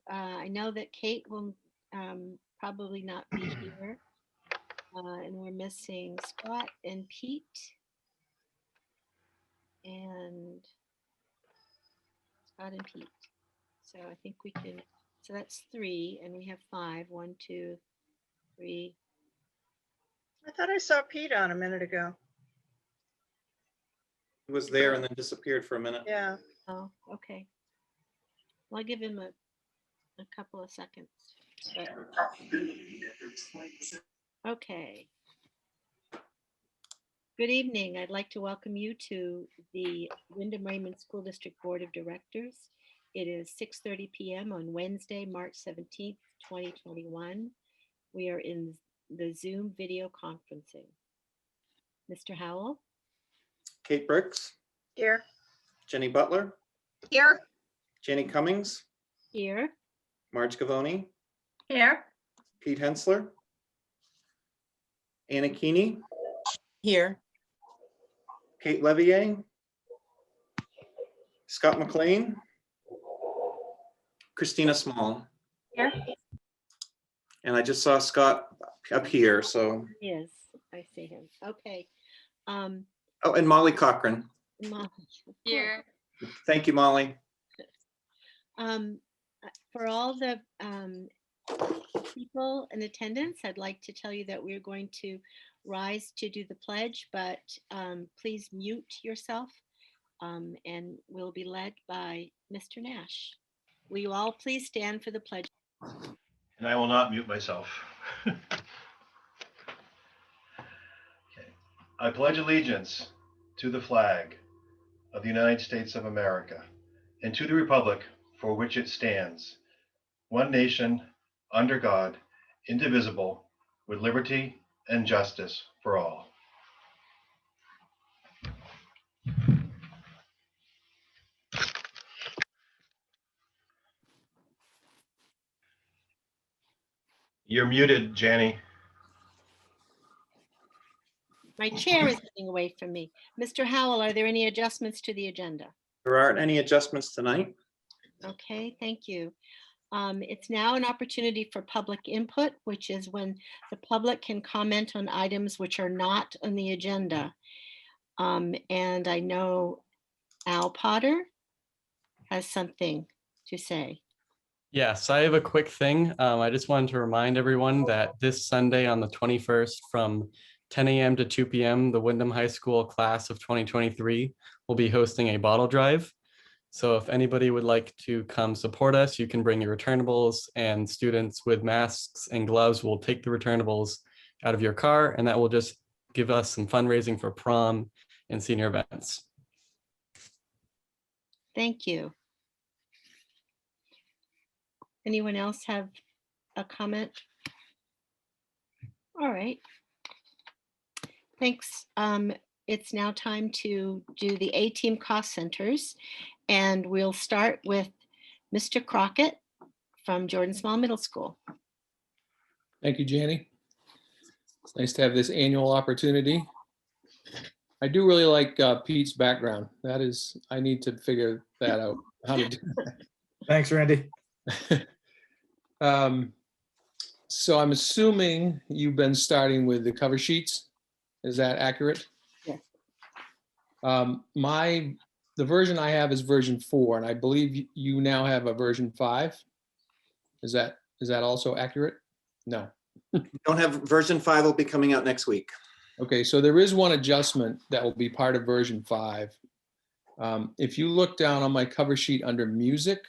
I know that Kate will probably not be here, and we're missing Scott and Pete, and Scott and Pete. So I think we can. So that's three, and we have five. One, two, three. I thought I saw Pete on a minute ago. He was there and then disappeared for a minute. Yeah. Oh, okay. Well, I'll give him a couple of seconds. But... Okay. Good evening. I'd like to welcome you to the Wyndham Raymond School District Board of Directors. It is 6:30 p.m. on Wednesday, March 17th, 2021. We are in the Zoom video conferencing. Mr. Howell? Kate Bricks, Here. Jenny Butler, Here. Jenny Cummings, Here. Marge Gavoni, Here. Pete Hensler, Anna Keeney, Here. Kate Levier, Scott McLean, Christina Small. Here. And I just saw Scott up here, so. Yes, I see him. Okay. Oh, and Molly Cochran. Molly, Here. Thank you, Molly. For all the people in attendance, I'd like to tell you that we're going to rise to do the pledge, but please mute yourself, and we'll be led by Mr. Nash. Will you all please stand for the pledge? And I will not mute myself. Okay. I pledge allegiance to the flag of the United States of America and to the republic for which it stands, one nation, under God, indivisible, with liberty and justice for all. You're muted, Janny. My chair is getting away from me. Mr. Howell, are there any adjustments to the agenda? There aren't any adjustments tonight. Okay, thank you. It's now an opportunity for public input, which is when the public can comment on items which are not on the agenda. And I know Al Potter has something to say. Yes, I have a quick thing. I just wanted to remind everyone that this Sunday on the 21st from 10 a.m. to 2 p.m., the Wyndham High School class of 2023 will be hosting a bottle drive. So if anybody would like to come support us, you can bring your returnables, and students with masks and gloves will take the returnables out of your car, and that will just give us some fundraising for prom and senior events. Thank you. Anyone else have a comment? All right. Thanks. It's now time to do the A-Team cost centers, and we'll start with Mr. Crockett from Jordan Small Middle School. Thank you, Janny. It's nice to have this annual opportunity. I do really like Pete's background. That is, I need to figure that out. How to do that. Thanks, Randy. So I'm assuming you've been starting with the cover sheets. Is that accurate? Yes. The version I have is version 4, and I believe you now have a version 5. Is that also accurate? No. Don't have version 5 will be coming out next week. Okay, so there is one adjustment that will be part of version 5. If you look down on my cover sheet under music,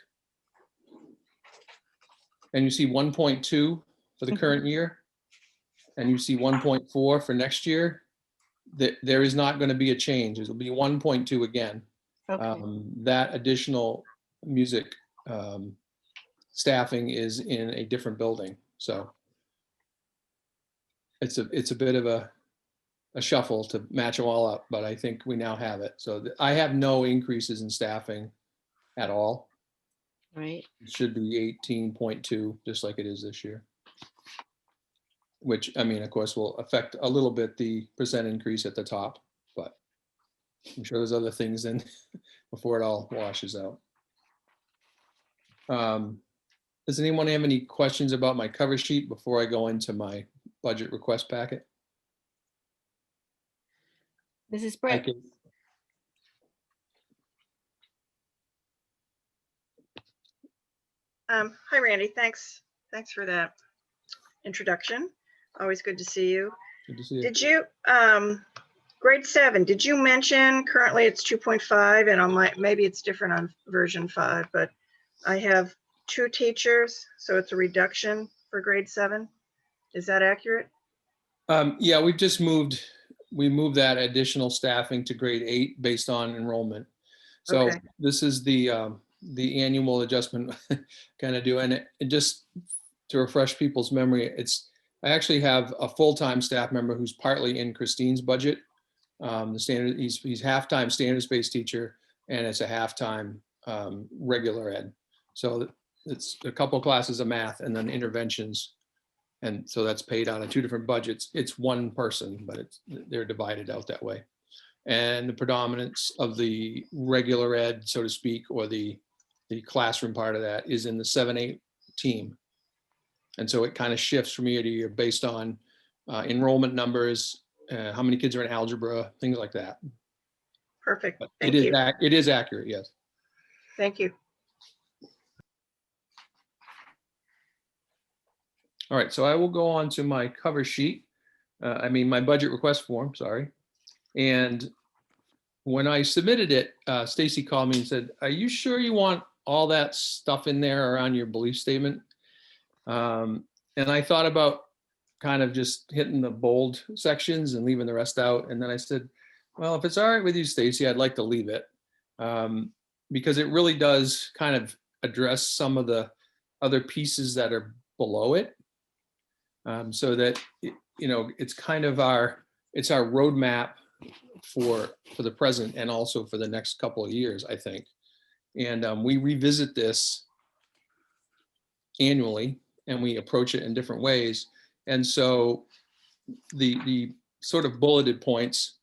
and you see 1.2 for the current year, and you see 1.4 for next year, there is not going to be a change. It will be 1.2 again. Okay. That additional music staffing is in a different building, so it's a bit of a shuffle to match them all up, but I think we now have it. So I have no increases in staffing at all. Right. It should be 18.2, just like it is this year. Which, I mean, of course, will affect a little bit the percent increase at the top, but I'm sure there's other things in before it all washes out. Does anyone have any questions about my cover sheet before I go into my budget request packet? Mrs. I Britt? can, Hi, Randy. Thanks for that introduction. Always good to see you. good to see you. Did you, grade 7, did you mention currently it's 2.5 and on my, maybe it's different on version 5, but I have 2 teachers, so it's a reduction for grade 7. Is that accurate? Yeah, we moved that additional staffing to grade 8 based on enrollment. So Okay. this is the annual adjustment kind of do. And it just to refresh people's memory, I actually have a full-time staff member who's partly in Christine's budget. The standard, he's half-time standards-based teacher, and it's a half-time regular ed. So it's a couple classes of math and then interventions. And so that's paid out of 2 different budgets. It's one person, but they're divided out that way. And the predominance of the regular ed, so to speak, or the classroom part of that is in the 7-8 team. And so it kind of shifts from year to year based on enrollment numbers, how many kids are in algebra, things like that. Perfect. But Thank you. it is accurate, yes. Thank you. All right, so I will go on to my cover sheet. My budget request form, sorry. And when I submitted it, Stacy called me and said, "Are you sure you want all that stuff in there around your belief statement?" And I thought about kind of just hitting the bold sections and leaving the rest out. And then I said, well, if it's all right with you, Stacy, I'd like to leave it because it really does kind of address some of the other pieces that are below it. So that, it's kind of our roadmap for the present and also for the next couple of years, I think. And we revisit this annually and we approach it in different ways. And so the sort of bulleted points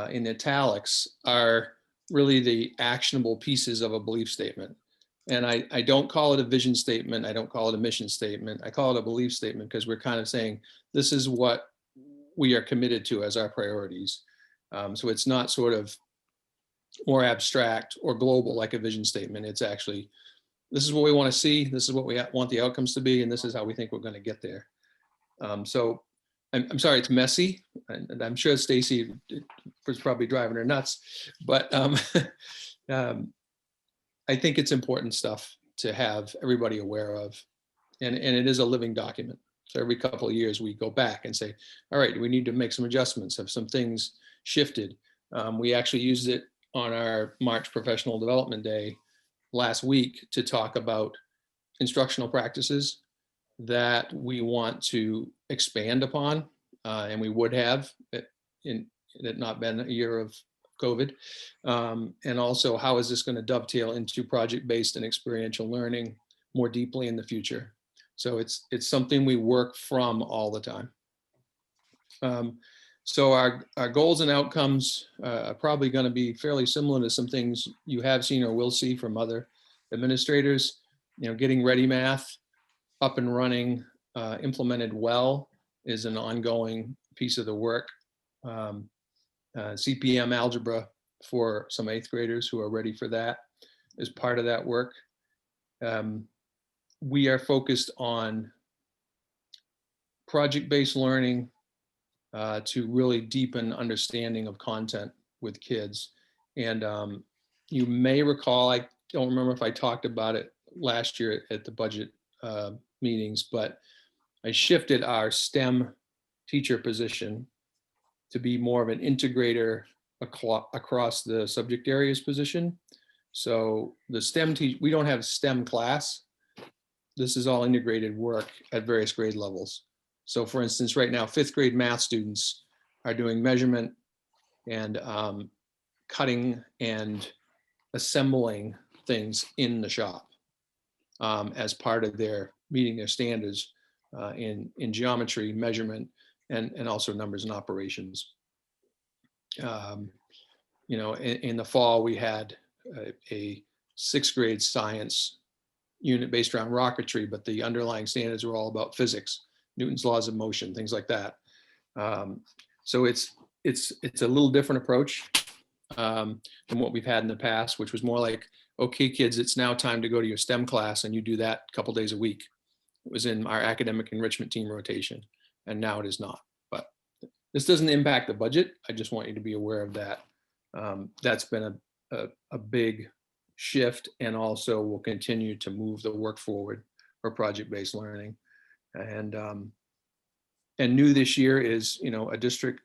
in italics are really the actionable pieces of a belief statement. And I don't call it a vision statement. I don't call it a mission statement. I call it a belief statement because we're kind of saying this is what we are committed to as our priorities. So it's not sort of more abstract or global like a vision statement. It's actually, this is what we want to see. This is what we want the outcomes to be. And this is how we think we're going to get there. So I'm sorry, it's messy. And I'm sure Stacy was probably driving her nuts. But I think it's important stuff to have everybody aware of. And it is a living document. So every couple of years we go back and say, all right, we need to make some adjustments. Have some things shifted? We actually used it on our March Professional Development Day last week to talk about instructional practices that we want to expand upon, and we would have it not been a year of COVID. And also, how is this going to dovetail into project-based and experiential learning more deeply in the future? So it's something we work from all the time. So our goals and outcomes are probably going to be fairly similar to some things you have seen or will see from other administrators. Getting Ready Math up and running, implemented well, is an ongoing piece of the work. CPM algebra for some 8th graders who are ready for that is part of that work. We are focused on project-based learning to really deepen understanding of content with kids. And you may recall, I don't remember if I talked about it last year at the budget meetings, but I shifted our STEM teacher position to be more of an integrator across the subject areas position. So the STEM we don't have STEM class. This is all integrated work at various grade levels. So for instance, right now, 5th grade math students are doing measurement and cutting and assembling things in the shop as part of their meeting their standards in geometry, measurement, and also numbers and operations. In the fall, we had a 6th grade science unit based around rocketry, but the underlying standards are all about physics, Newton's laws of motion, things like that. So it's a little different approach than what we've had in the past, which was more like, okay, kids, it's now time to go to your STEM class, and you do that a couple days a week. It was in our academic enrichment team rotation, and now it is not. But this doesn't impact the budget. I just want you to be aware of that. That's been a big shift, and also will continue to move the work forward for project-based learning. And new this year is, a district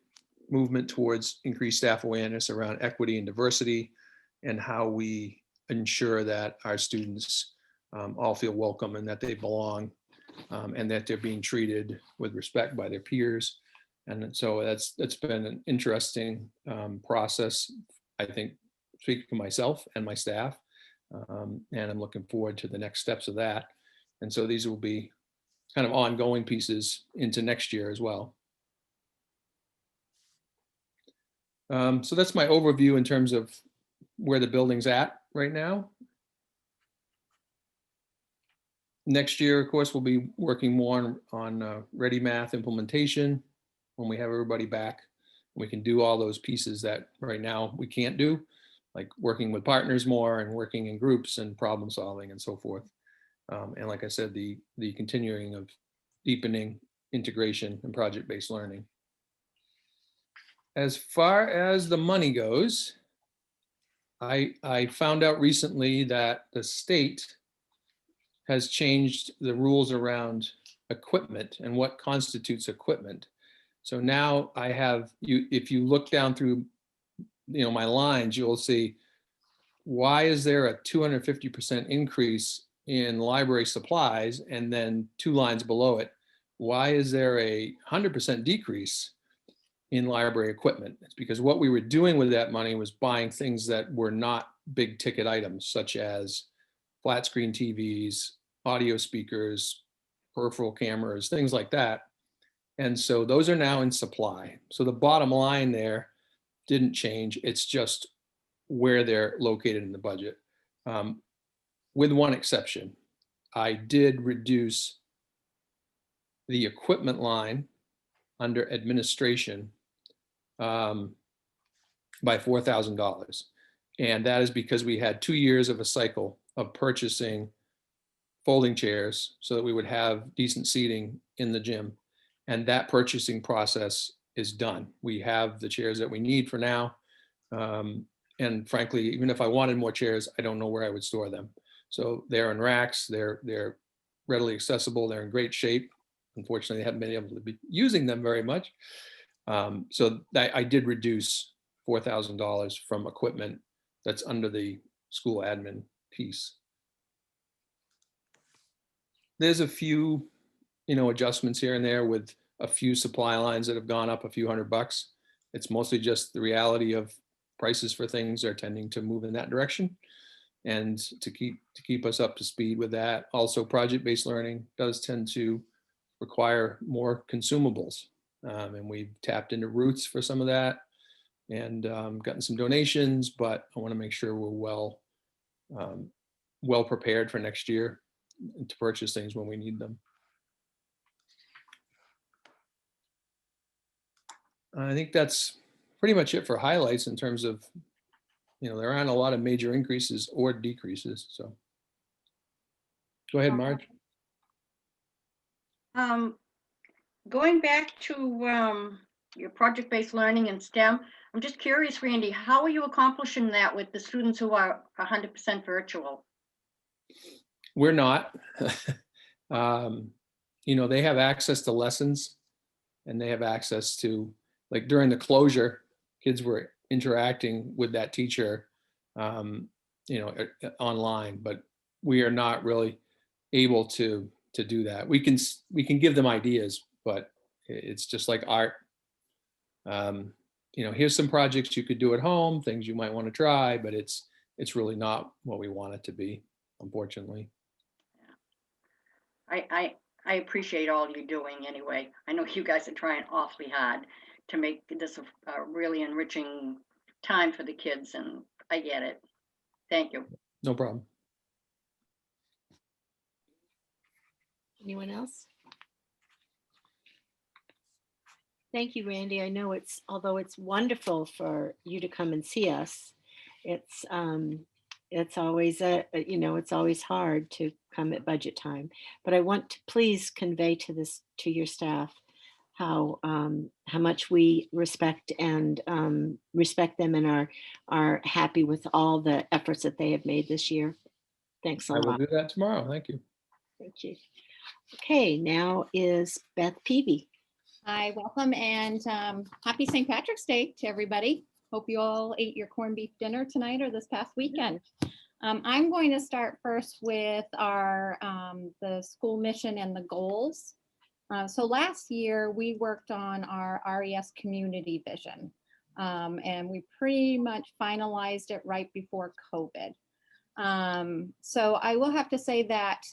movement towards increased staff awareness around equity and diversity, and how we ensure that our students all feel welcome and that they belong, and that they're being treated with respect by their peers. And so that's been an interesting process, I think, speaking for myself and my staff. And I'm looking forward to the next steps of that. And so these will be kind of ongoing pieces into next year as well. So that's my overview in terms of where the building's at right now. Next year, of course, we'll be working more on Ready Math implementation when we have everybody back. We can do all those pieces that right now we can't do, like working with partners more and working in groups and problem solving and so forth. And like I said, the continuing of deepening integration and project-based learning. As far as the money goes, I found out recently that the state has changed the rules around equipment and what constitutes equipment. So now I have, if you look down through, my lines, you'll see, why is there a 250% increase in library supplies? And then 2 lines below it, why is there a 100% decrease in library equipment? It's because what we were doing with that money was buying things that were not big ticket items, such as flat screen TVs, audio speakers, peripheral cameras, things like that. And so those are now in supply. So the bottom line there didn't change. It's just where they're located in the budget. With one exception, I did reduce the equipment line under administration by $4,000. And that is because we had 2 years of a cycle of purchasing folding chairs so that we would have decent seating in the gym. And that purchasing process is done. We have the chairs that we need for now. And frankly, even if I wanted more chairs, I don't know where I would store them. So they're in racks, they're readily accessible, they're in great shape. Unfortunately, I haven't been able to be using them very much. So I did reduce $4,000 from equipment that's under the school admin piece. There's a few, adjustments here and there with a few supply lines that have gone up a few $100. It's mostly just the reality of prices for things are tending to move in that direction, and to keep us up to speed with that. Also, project-based learning does tend to require more consumables, and we've tapped into Roots for some of that, and gotten some donations. But I want to make sure we're well prepared for next year to purchase things when we need them. I think that's pretty much it for highlights in terms of, there aren't a lot of major increases or decreases. So go ahead, Marge. Going back to your project-based learning and STEM, I'm just curious, Randy, how are you accomplishing that with the students who are 100% virtual? We're not. They have access to lessons, and they have access to, like during the closure, kids were interacting with that teacher, online, but we are not really able to do that. We can give them ideas, but it's just like art. Here's some projects you could do at home, things you might want to try, but it's really not what we want it to be, unfortunately. I appreciate all you're doing anyway. I know you guys are trying awfully hard to make this a really enriching time for the kids, and I get it. Thank you. No problem. Anyone else? Thank you, Randy. I know although it's wonderful for you to come and see us, it's always it's always hard to come at budget time. But I want to please convey to your staff how much we respect respect them and are happy with all the efforts that they have made this year. Thanks a I will lot. do that tomorrow. Thank you. Thank you. Okay, now is Beth Peavy. Hi, welcome and happy St. Patrick's Day to everybody. Hope you all ate your corned beef dinner tonight or this past weekend. I'm going to start first with our the school mission and the goals. So last year we worked on our RES community vision and we pretty much finalized it right before COVID. So I will have to say that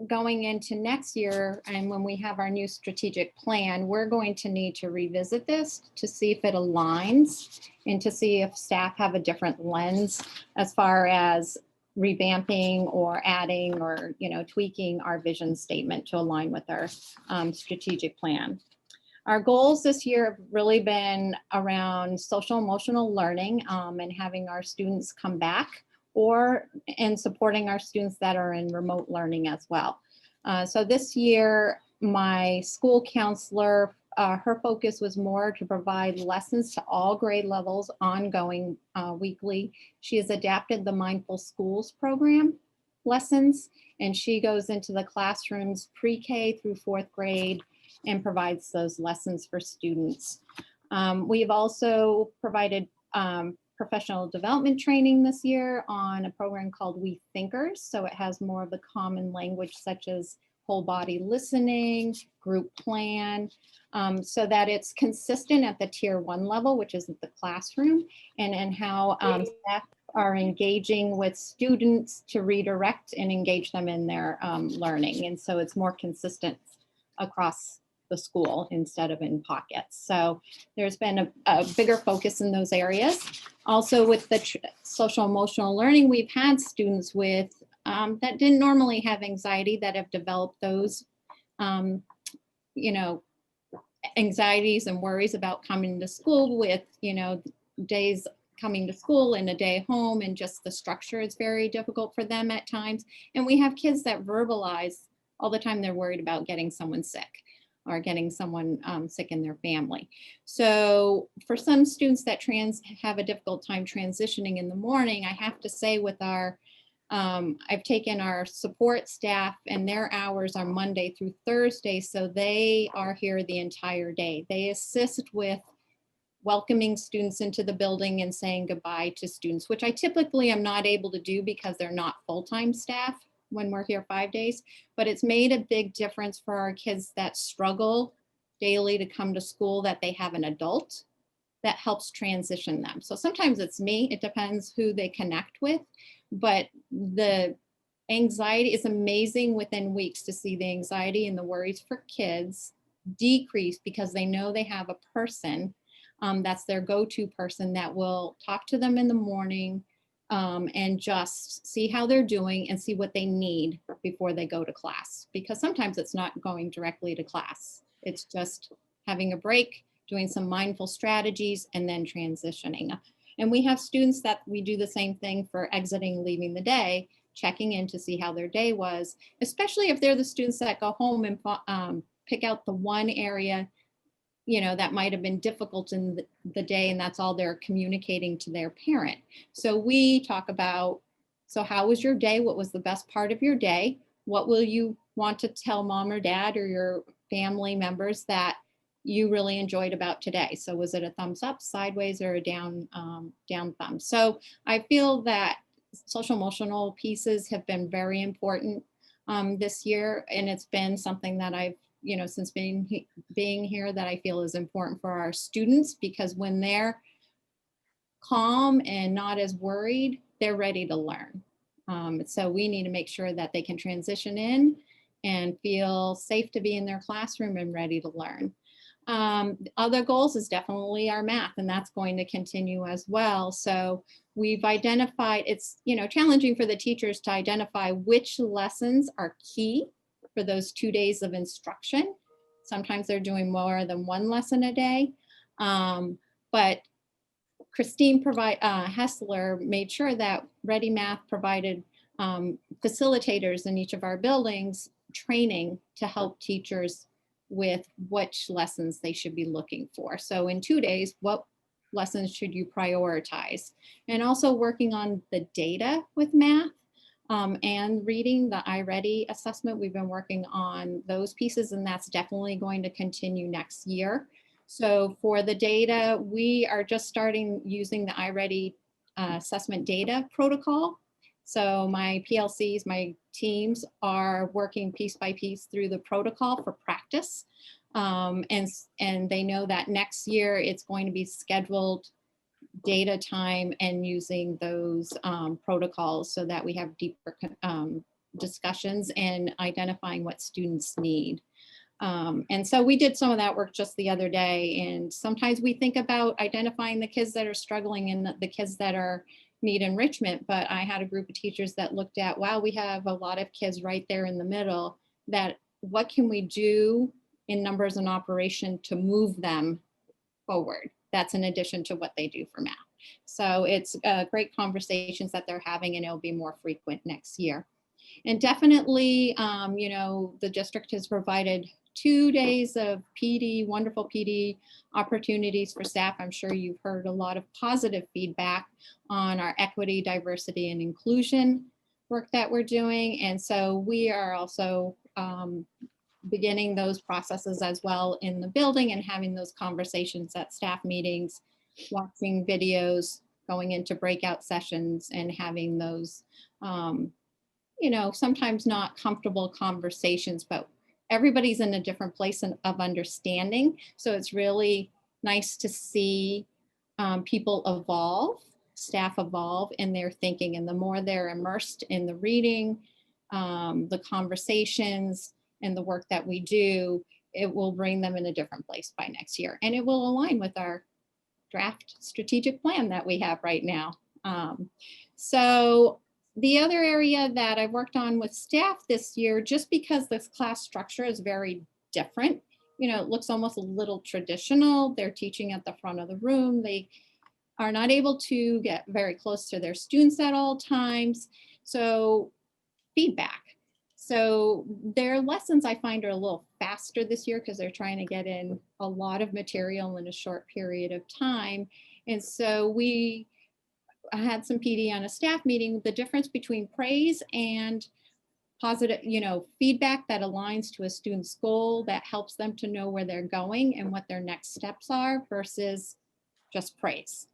going into next year and when we have our new strategic plan, we're going to need to revisit this to see if it aligns and to see if staff have a different lens as far as revamping or adding or tweaking our vision statement to align with our strategic plan. Our goals this year have really been around social emotional learning and having our students come back and supporting our students that are in remote learning as well. So this year, my school counselor, her focus was more to provide lessons to all grade levels ongoing weekly. She has adapted the Mindful Schools program lessons, and she goes into the classrooms pre-K through 4th grade and provides those lessons for students. We have also provided professional development training this year on a program called We Thinkers. So it has more of the common language such as whole body listening, group plan, so that it's consistent at the tier 1 level, which is the classroom, and how staff are engaging with students to redirect and engage them in their learning. And so it's more consistent across the school instead of in pockets. So there's been a bigger focus in those areas. Also with the social emotional learning, we've had students with that didn't normally have anxiety that have developed those, anxieties and worries about coming to school with, days coming to school and a day home, and just the structure is very difficult for them at times. And we have kids that verbalize all the time they're worried about getting someone sick or getting someone sick in their family. So for some students that have a difficult time transitioning in the morning, I have to say with our, I've taken our support staff and their hours are Monday through Thursday, so they are here the entire day. They assist with welcoming students into the building and saying goodbye to students, which I typically am not able to do because they're not full-time staff when we're here 5 days, but it's made a big difference for our kids that struggle daily to come to school, that they have an adult that helps transition them. So sometimes it's me, it depends who they connect with, but the anxiety is amazing within weeks to see the anxiety and the worries for kids decrease because they know they have a person that's their go-to person that will talk to them in the morning, and just see how they're doing and see what they need before they go to class. Because sometimes it's not going directly to class. It's just having a break, doing some mindful strategies, and then transitioning. And we have students that we do the same thing for exiting, leaving the day, checking in to see how their day was, especially if they're the students that go home and pick out the one area that might have been difficult in the day, and that's all they're communicating to their parent. So we talk about, so how was your day? What was the best part of your day? What will you want to tell mom or dad or your family members that you really enjoyed about today? So was it a thumbs up, sideways, or a down thumb? So I feel that social emotional pieces have been very important this year, and it's been something that I've since being here that I feel is important for our students, because when they're calm and not as worried, they're ready to learn. So we need to make sure that they can transition in and feel safe to be in their classroom and ready to learn. Other goals is definitely our math, and that's going to continue as well. So we've identified, it's challenging for the teachers to identify which lessons are key for those 2 days of instruction. Sometimes they're doing more than one lesson a day. But Christine Hessler made sure that Ready Math provided facilitators in each of our buildings training to help teachers with which lessons they should be looking for. So in 2 days, what lessons should you prioritize? And also working on the data with math and reading, the iReady assessment. We've been working on those pieces, and that's definitely going to continue next year. So for the data, we are just starting using the iReady assessment data protocol. So my PLCs, my teams are working piece by piece through the protocol for practice. And they know that next year it's going to be scheduled data time and using those protocols so that we have deeper discussions and identifying what students need. And so we did some of that work just the other day. And sometimes we think about identifying the kids that are struggling and the kids that need enrichment. But I had a group of teachers that looked at, wow, we have a lot of kids right there in the middle, that what can we do in numbers and operation to move them forward? That's in addition to what they do for math. So it's great conversations that they're having, and it'll be more frequent next year. And definitely, you know, the district has provided 2 days of PD, wonderful PD opportunities for staff. I'm sure you've heard a lot of positive feedback on our equity, diversity, and inclusion work that we're doing. And so we are also beginning those processes as well in the building and having those conversations at staff meetings, watching videos, going into breakout sessions, and having those, you know, sometimes not comfortable conversations, but everybody's in a different place of understanding. So it's really nice to see people evolve, staff evolve in their thinking. And the more they're immersed in the reading, the conversations, and the work that we do, it will bring them in a different place by next year. And it will align with our draft strategic plan that we have right now. So the other area that I've worked on with staff this year, just because this class structure is very different, you know, it looks almost a little traditional. They're teaching at the front of the room. They are not able to get very close to their students at all times. So feedback. So their lessons I find are a little faster this year because they're trying to get in a lot of material in a short period of time. And so I had some PD on a staff meeting, the difference between praise and positive, you know, feedback that aligns to a student's goal, that helps them to know where they're going and what their next steps are versus just praise.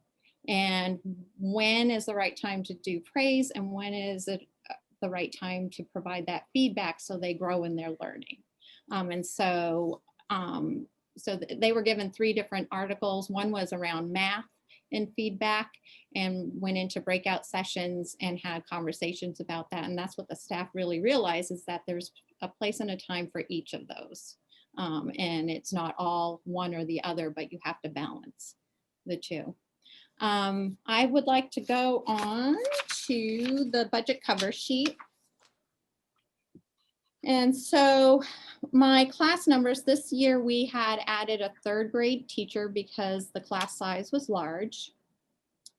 And when is the right time to do praise, and when is it the right time to provide that feedback so they grow in their learning. And so they were given 3 different articles. One was around math and feedback, and went into breakout sessions and had conversations about that. And that's what the staff really realized, is that there's a place and a time for each of those. And it's not all one or the other, but you have to balance the two. I would like to go on to the budget cover sheet. And so my class numbers this year, we had added a 3rd grade teacher because the class size was large.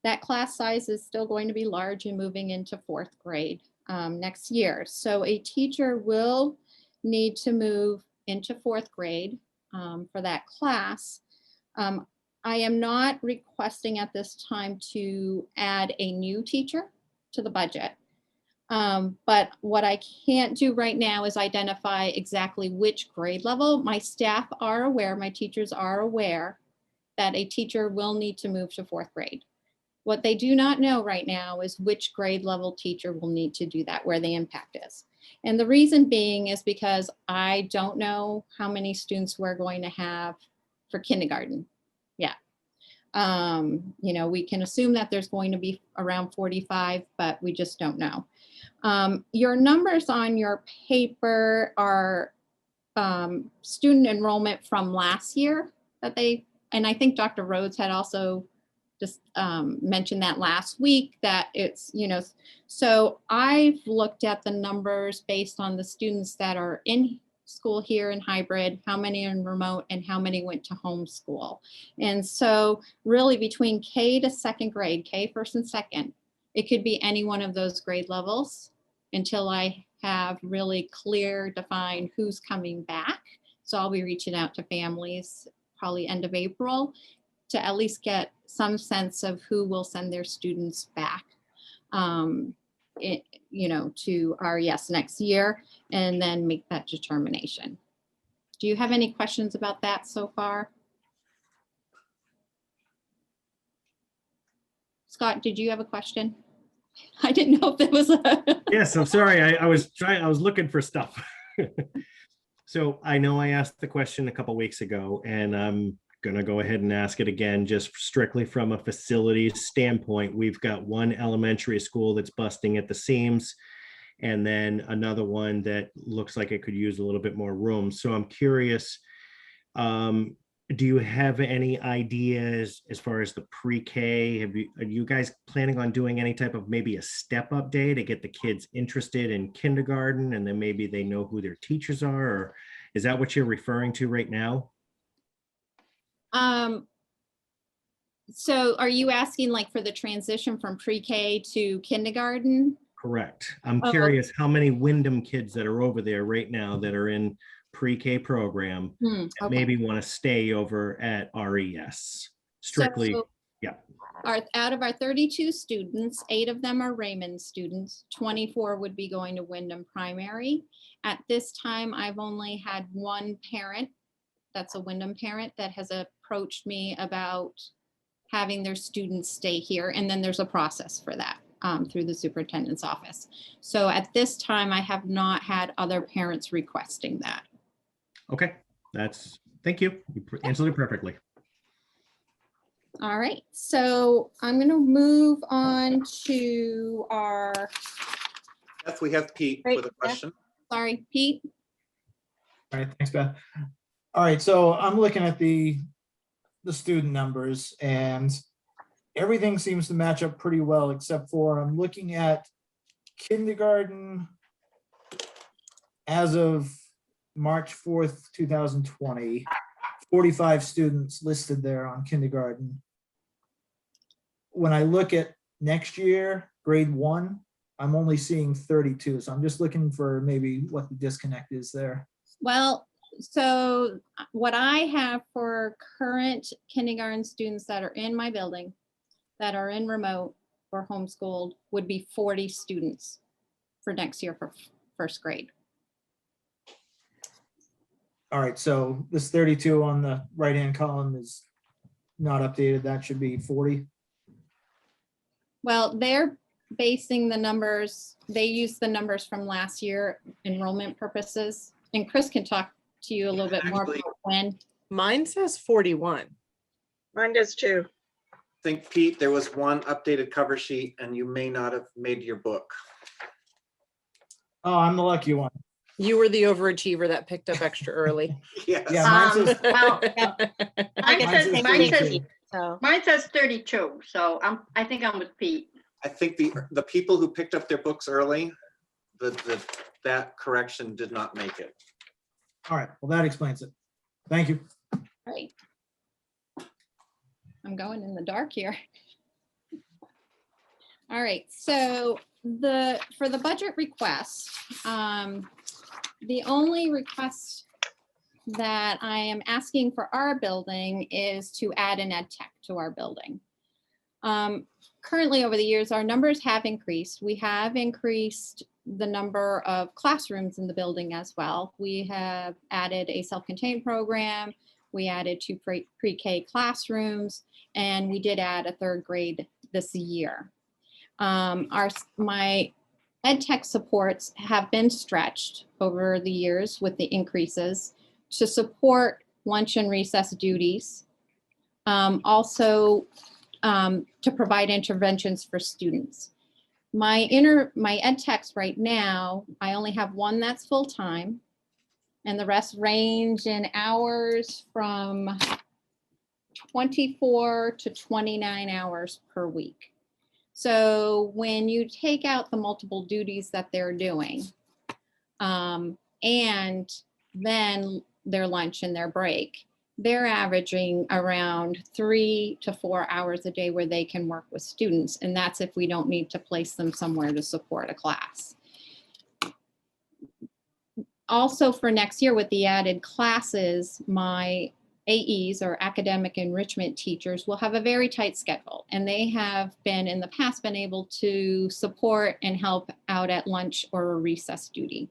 That class size is still going to be large and moving into 4th grade next year. So a teacher will need to move into 4th grade for that class. I am not requesting at this time to add a new teacher to the budget. But what I can't do right now is identify exactly which grade level. My staff are aware, my teachers are aware that a teacher will need to move to 4th grade. What they do not know right now is which grade level teacher will need to do that, where the impact is. And the reason being is because I don't know how many students we're going to have for kindergarten. Yeah. You know, we can assume that there's going to be around 45, but we just don't know. Your numbers on your paper are student enrollment from last year that and I think Dr. Rhodes had also just mentioned that last week, that it's, so I've looked at the numbers based on the students that are in school here in hybrid, how many are in remote, and how many went to homeschool. And so really between K to second grade, K first and second, it could be any one of those grade levels until I have really clear defined who's coming back. So I'll be reaching out to families probably end of April to at least get some sense of who will send their students back, to RES next year, and then make that determination. Do you have any questions about that so far? Scott, did you have a question? I didn't know if there was a. Yes, I'm sorry. I was looking for stuff. So I know I asked the question a couple weeks ago, and I'm going to go ahead and ask it again, just strictly from a facilities standpoint. We've got one elementary school that's busting at the seams, and then another one that looks like it could use a little bit more room. So I'm curious, do you have any ideas as far as the pre-K? Are you guys planning on doing any type of maybe a step-up day to get the kids interested in kindergarten, and then maybe they know who their teachers are? Or is that what you're referring to right now? So are you asking like for the transition from pre-K to kindergarten? Correct. I'm Oh. curious how many Wyndham kids that are over there right now that are in pre-K program Okay. maybe want to stay over at RES strictly. So, yeah. Out of our 32 students, 8 of them are Raymond students, 24 would be going to Wyndham Primary. At this time, I've only had one parent, that's a Wyndham parent, that has approached me about having their students stay here. And then there's a process for that through the superintendent's office. So at this time, I have not had other parents requesting that. Okay, thank you. You answered it perfectly. All right, so I'm going to move on to our, Beth, we have Pete Great, with a question. sorry, Pete. All right, thanks, Beth. All right, so I'm looking at the student numbers, and everything seems to match up pretty well, except for I'm looking at kindergarten as of March 4th, 2020, 45 students listed there on kindergarten. When I look at next year, grade 1, I'm only seeing 32. So I'm just looking for maybe what the disconnect is there. Well, so what I have for current kindergarten students that are in my building, that are in remote or homeschooled, would be 40 students for next year for first grade. All right, so this 32 on the right-hand column is not updated. That should be 40. Well, they're basing the numbers, they use the numbers from last year enrollment purposes. And Chris can talk to you a little bit more about when. Mine says 41. Mine does too. I think, Pete, there was one updated cover sheet and you may not have made your book. Oh, I'm the lucky one. You were the overachiever that picked up extra early. Yes. Yeah, mine says, Well, I mine guess says, it's mine says, 32, so. mine says 32, so I think I'm with Pete. I think the people who picked up their books early, that correction did not make it. all right, well, that explains it. Thank you. Right. I'm going in the dark here. All right, so for the budget request, the only request that I am asking for our building is to add an ed tech to our building. Currently, over the years, our numbers have increased. We have increased the number of classrooms in the building as well. We have added a self-contained program. We added 2 pre-K classrooms, and we did add a 3rd grade this year. My ed tech supports have been stretched over the years with the increases to support lunch and recess duties. Also, to provide interventions for students. My ed techs right now, I only have one that's full-time, and the rest range in hours from 24 to 29 hours per week. So when you take out the multiple duties that they're doing, and then their lunch and their break, they're averaging around 3 to 4 hours a day where they can work with students. And that's if we don't need to place them somewhere to support a class. Also for next year with the added classes, my AEs or academic enrichment teachers will have a very tight schedule, and they have been in the past been able to support and help out at lunch or recess duty.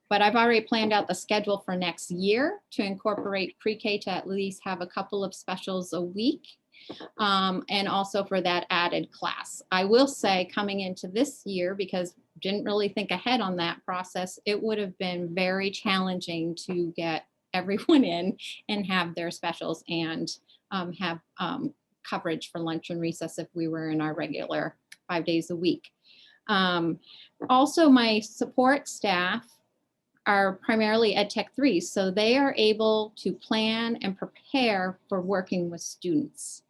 But I've already planned out the schedule for next year to incorporate pre-K to at least have a couple of specials a week, and also for that added class. I will say coming into this year, because didn't really think ahead on that process, it would have been very challenging to get everyone in and have their specials and have coverage for lunch and recess if we were in our regular 5 days a week. Also, my support staff are primarily Ed Tech 3, so they are able to plan and prepare for working with students.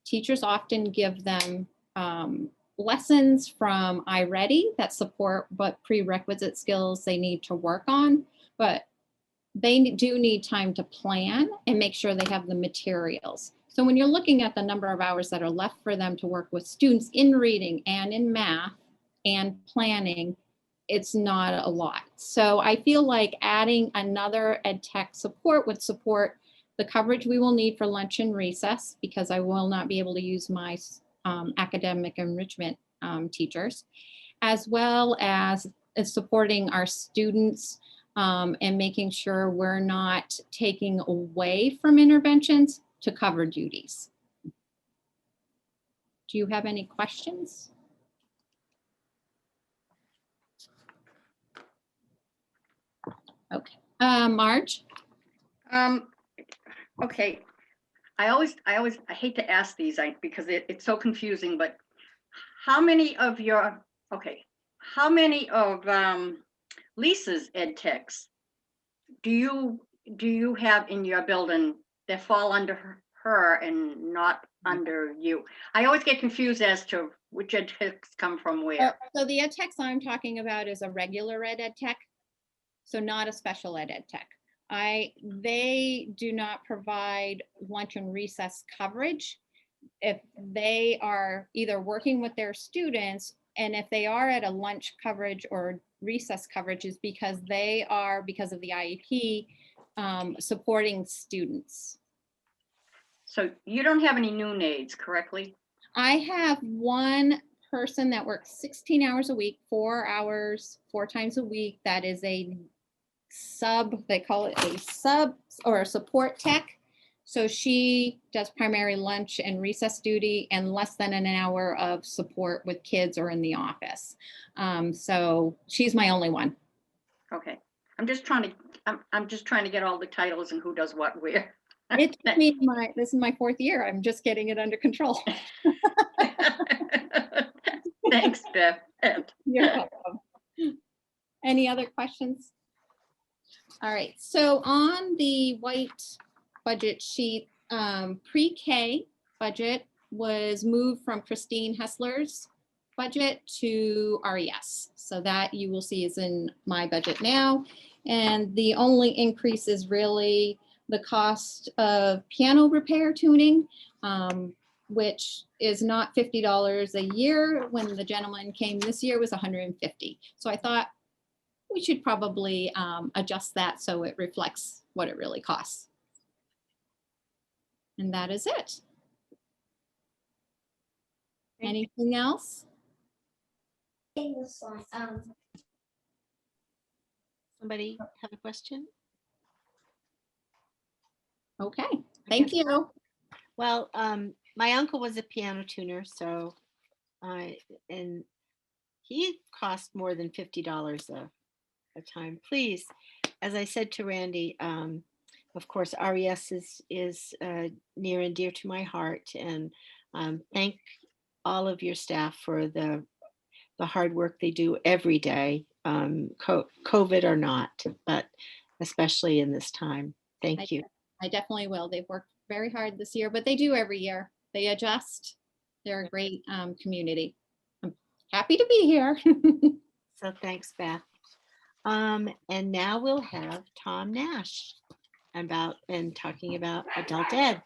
Teachers often give them lessons from iReady that support what prerequisite skills they need to work on, but they do need time to plan and make sure they have the materials. So when you're looking at the number of hours that are left for them to work with students in reading and in math and planning, it's not a lot. So I feel like adding another ed tech support would support the coverage we will need for lunch and recess, because I will not be able to use my academic enrichment teachers, as well as supporting our students and making sure we're not taking away from interventions to cover duties. Do you have any questions? Okay, Marge? Okay, I hate to ask these because it's so confusing, but how many of Lisa's ed techs do you have in your building that fall under her and not under you? I always get confused as to which ed techs come from where. So the ed techs I'm talking about is a regular ed tech, so not a special ed tech. They do not provide lunch and recess coverage. If they are either working with their students, and if they are at a lunch coverage or recess coverage, is because they are, because of the IEP, supporting students. So you don't have any noon aides, correctly? I have one person that works 16 hours a week, 4 hours, 4 times a week. That is a sub, they call it a sub or a support tech. So she does primary lunch and recess duty and less than an hour of support with kids or in the office. So she's my only one. Okay, I'm just trying to get all the titles and who does what where. It took me this is my 4th year. I'm just getting it under control. Thanks, Beth. You're welcome. Any other questions? All right, so on the white budget sheet, pre-K budget was moved from Christine Hessler's budget to RES. So that you will see is in my budget now. And the only increase is really the cost of piano repair tuning, which is not $50 a year. When the gentleman came this year, it was $150. So I thought we should probably adjust that so it reflects what it really costs. And that is it. Anything else? Somebody have a question? Okay, thank you. Well, my uncle was a piano tuner, so and he cost more than $50 a time. Please, as I said to Randy, of course, RES is near and dear to my heart, and thank all of your staff for the hard work they do every day, COVID or not, but especially in this time. Thank you. I I definitely will. They've worked very hard this year, but they do every year. They adjust. They're a great community. I'm happy to be here. So thanks, Beth. And now we'll have Tom Nash talking about adult ed.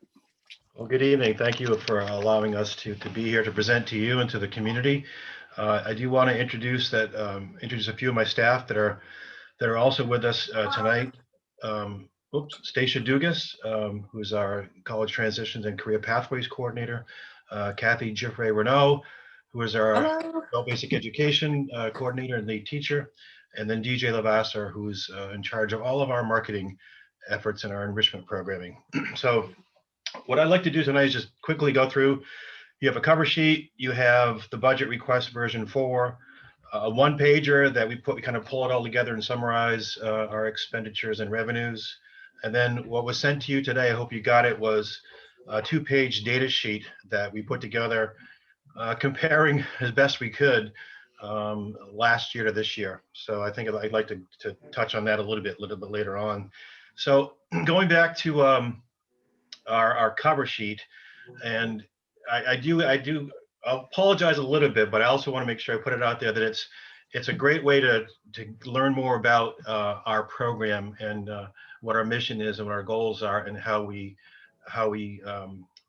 Well, good evening. Thank you for allowing us to be here to present to you and to the community. I do want to introduce a few of my staff that are also with us tonight. Stacia Dugas, who's our College Transitions and Career Pathways Coordinator. Kathy Giffray Renault, who is our Adult Basic Education Coordinator and lead teacher. And then DJ Lavasser, who's in charge of all of our marketing efforts and our enrichment programming. So what I'd like to do tonight is just quickly go through. You have a cover sheet, you have the budget request version 4, a one pager that we kind of pull it all together and summarize our expenditures and revenues. And then what was sent to you today, I hope you got it, was a 2-page data sheet that we put together comparing as best we could last year to this year. So I think I'd like to touch on that a little bit later on. So going back to our cover sheet, and I'll apologize a little bit, but I also want to make sure I put it out there that it's a great way to learn more about our program and what our mission is and what our goals are and how we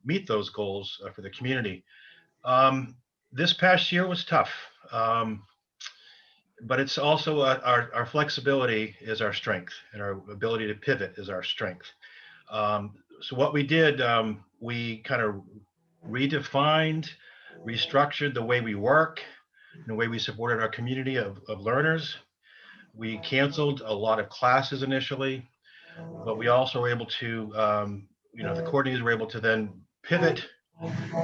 meet those goals for the community. This past year was tough, but it's also our flexibility is our strength, and our ability to pivot is our strength. So what we did, we kind of redefined, restructured the way we work, and the way we supported our community of learners. We canceled a lot of classes initially, but we also were able to, the coordinators were able to then pivot,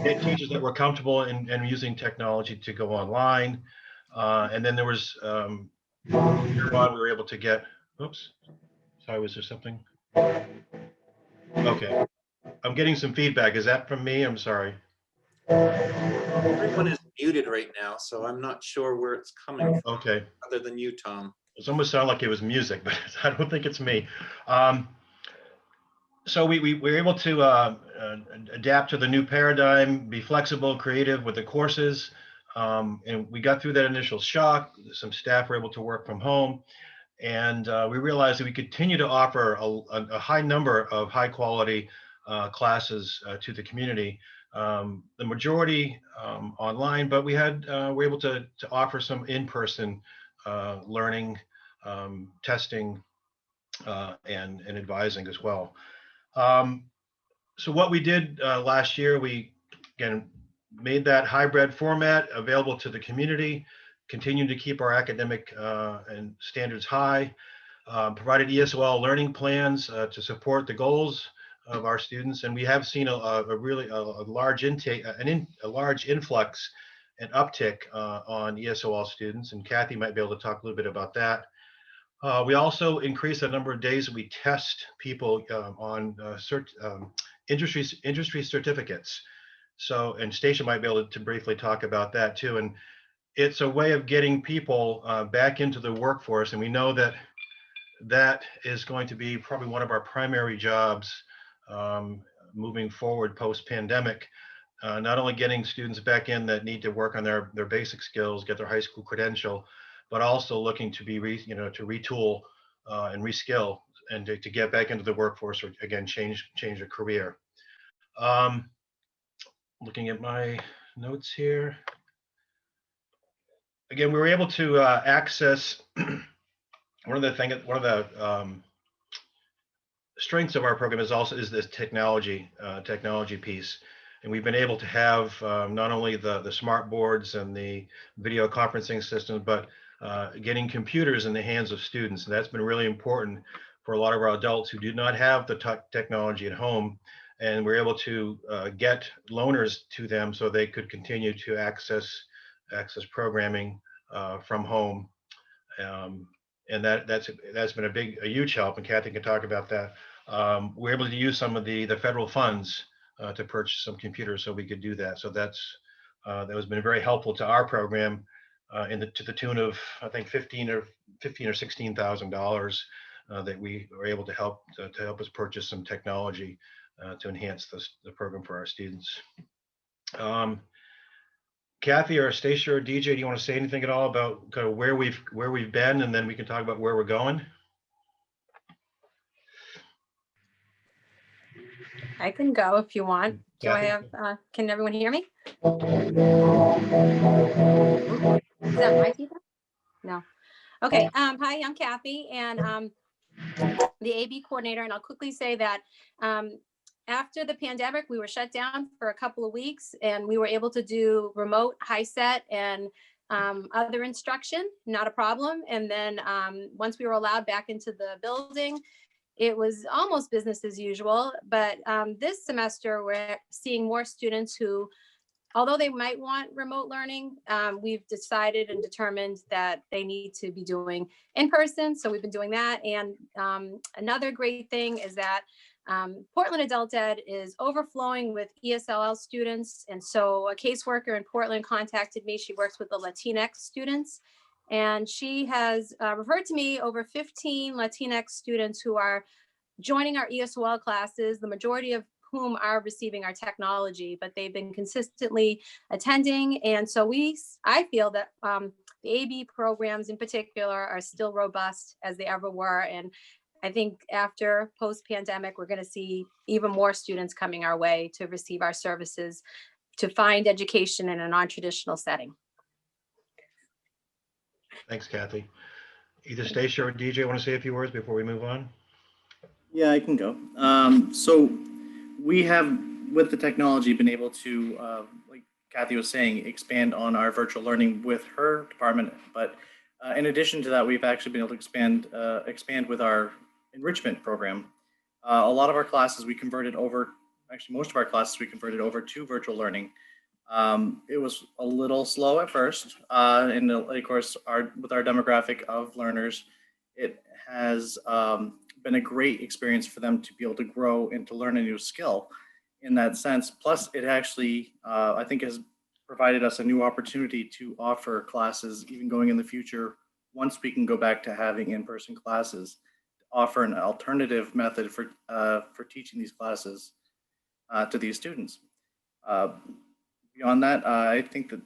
get teachers that were comfortable in using technology to go online. And then there was, later on, we were able to get, oops, sorry, was there something? Okay, I'm getting some feedback. Is that from me? I'm sorry. Everyone is muted right now, so I'm not sure where it's coming from. Okay. Other than you, Tom. It almost sounded like it was music, but I don't think it's me. So we were able to adapt to the new paradigm, be flexible, creative with the courses. And we got through that initial shock. Some staff were able to work from home. And we realized that we continue to offer a high number of high quality classes to the community. The majority online, but we were able to offer some in-person learning, testing, and advising as well. So what we did last year, we again made that hybrid format available to the community, continued to keep our academic and standards high, provided ESOL learning plans to support the goals of our students, and we have seen a large intake, a large influx and uptick on ESOL students, and Kathy might be able to talk a little bit about that. We also increased the number of days that we test people on industry certificates. So, and Stacia might be able to briefly talk about that too. And it's a way of getting people back into the workforce, and we know that that is going to be probably one of our primary jobs moving forward post-pandemic. Not only getting students back in that need to work on their basic skills, get their high school credential, but also looking to be to retool and reskill and to get back into the workforce, or again change a career. Looking at my notes here. Again, we were able to access one of the strengths of our program is this technology piece. And we've been able to have not only the smart boards and the video conferencing systems, but getting computers in the hands of students. And that's been really important for a lot of our adults who do not have the technology at home. And we're able to get loaners to them so they could continue to access programming from home. And that's been a huge help, and Kathy can talk about that. We're able to use some of the federal funds to purchase some computers so we could do that. So that has been very helpful to our program to the tune of, I think, $15,000 or $16,000 that we were able to help us purchase some technology to enhance the program for our students. Kathy or Stacia or DJ, do you want to say anything at all about kind of where we've been, and then we can talk about where we're going? I can go if you want. Do I Kathy? have, can everyone hear me? Is that my feedback? No. Okay. Hi, I'm Kathy, and the AB coordinator. And I'll quickly say that after the pandemic, we were shut down for a couple of weeks, and we were able to do remote HiSET and other instruction, not a problem. And then once we were allowed back into the building, it was almost business as usual. But this semester, we're seeing more students who, although they might want remote learning, we've decided and determined that they need to be doing in person. So we've been doing that. And another great thing is that Portland Adult Ed is overflowing with ESLL students. And so a caseworker in Portland contacted me. She works with the Latinx students. And she has referred to me over 15 Latinx students who are joining our ESOL classes, the majority of whom are receiving our technology, but they've been consistently attending. And so I feel that the AB programs in particular are still robust as they ever were. And I think after post-pandemic, we're going to see even more students coming our way to receive our services, to find education in a non-traditional setting. Thanks, Kathy. Either Stacia or DJ want to say a few words before we move on? Yeah, I can go. So we have, with the technology, been able to, like Kathy was saying, expand on our virtual learning with her department. But in addition to that, we've actually been able to expand with our enrichment program. A lot of our classes we converted over, actually most of our classes we converted over to virtual learning. It was a little slow at first, and of course, with our demographic of learners, it has been a great experience for them to be able to grow and to learn a new skill in that sense. Plus, it actually, I think, has provided us a new opportunity to offer classes, even going in the future, once we can go back to having in-person classes, to offer an alternative method for teaching these classes to these students. Beyond that, I think that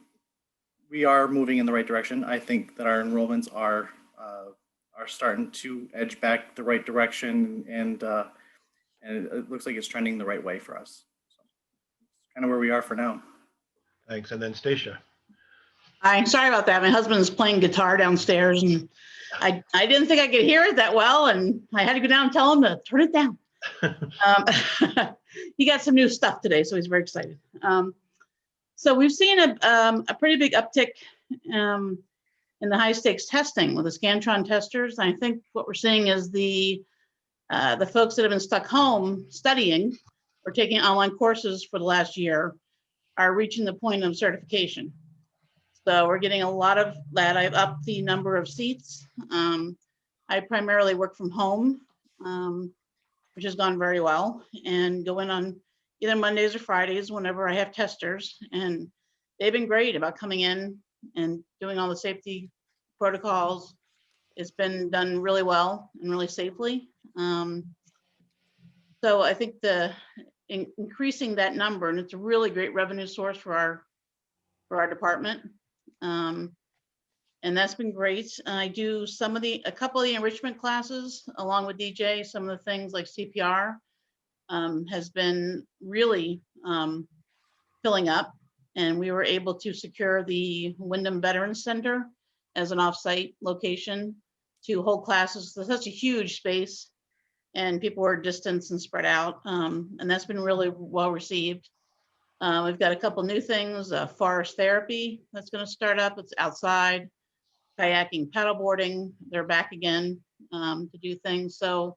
we are moving in the right direction. I think that our enrollments are starting to edge back the right direction, and it looks like it's trending the right way for us. So, kind of where we are for now. Thanks. And then Stacia. I'm sorry about that. My husband's playing guitar downstairs, and I didn't think I could hear it that well, and I had to go down and tell him to turn it down. He got some new stuff today, so he's very excited. So we've seen a pretty big uptick in the high stakes testing with the Scantron testers. I think what we're seeing is the folks that have been stuck home studying or taking online courses for the last year are reaching the point of certification. So we're getting a lot of that. I've upped the number of seats. I primarily work from home, which has gone very well, and go in on either Mondays or Fridays whenever I have testers. And they've been great about coming in and doing all the safety protocols. It's been done really well and really safely. So I think increasing that number, and it's a really great revenue source for our department. And that's been great. I do a couple of the enrichment classes along with DJ. Some of the things like CPR has been really filling up, and we were able to secure the Wyndham Veterans Center as an offsite location to hold classes. So such a huge space, and people were distanced and spread out, and that's been really well received. We've got a couple new things, forest therapy that's going to start up. It's outside, kayaking, paddleboarding. They're back again to do things. So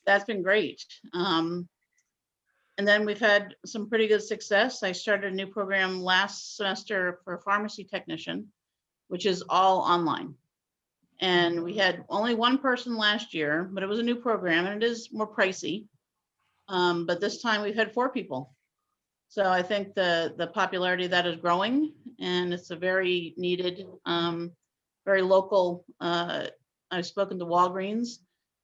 that's been great. And then we've had some pretty good success. I started a new program last semester for a pharmacy technician, which is all online. And we had only one person last year, but it was a new program and it is more pricey. But this time we've had 4 people. So I think the popularity of that is growing, and it's a very needed, very local. I've spoken to Walgreens,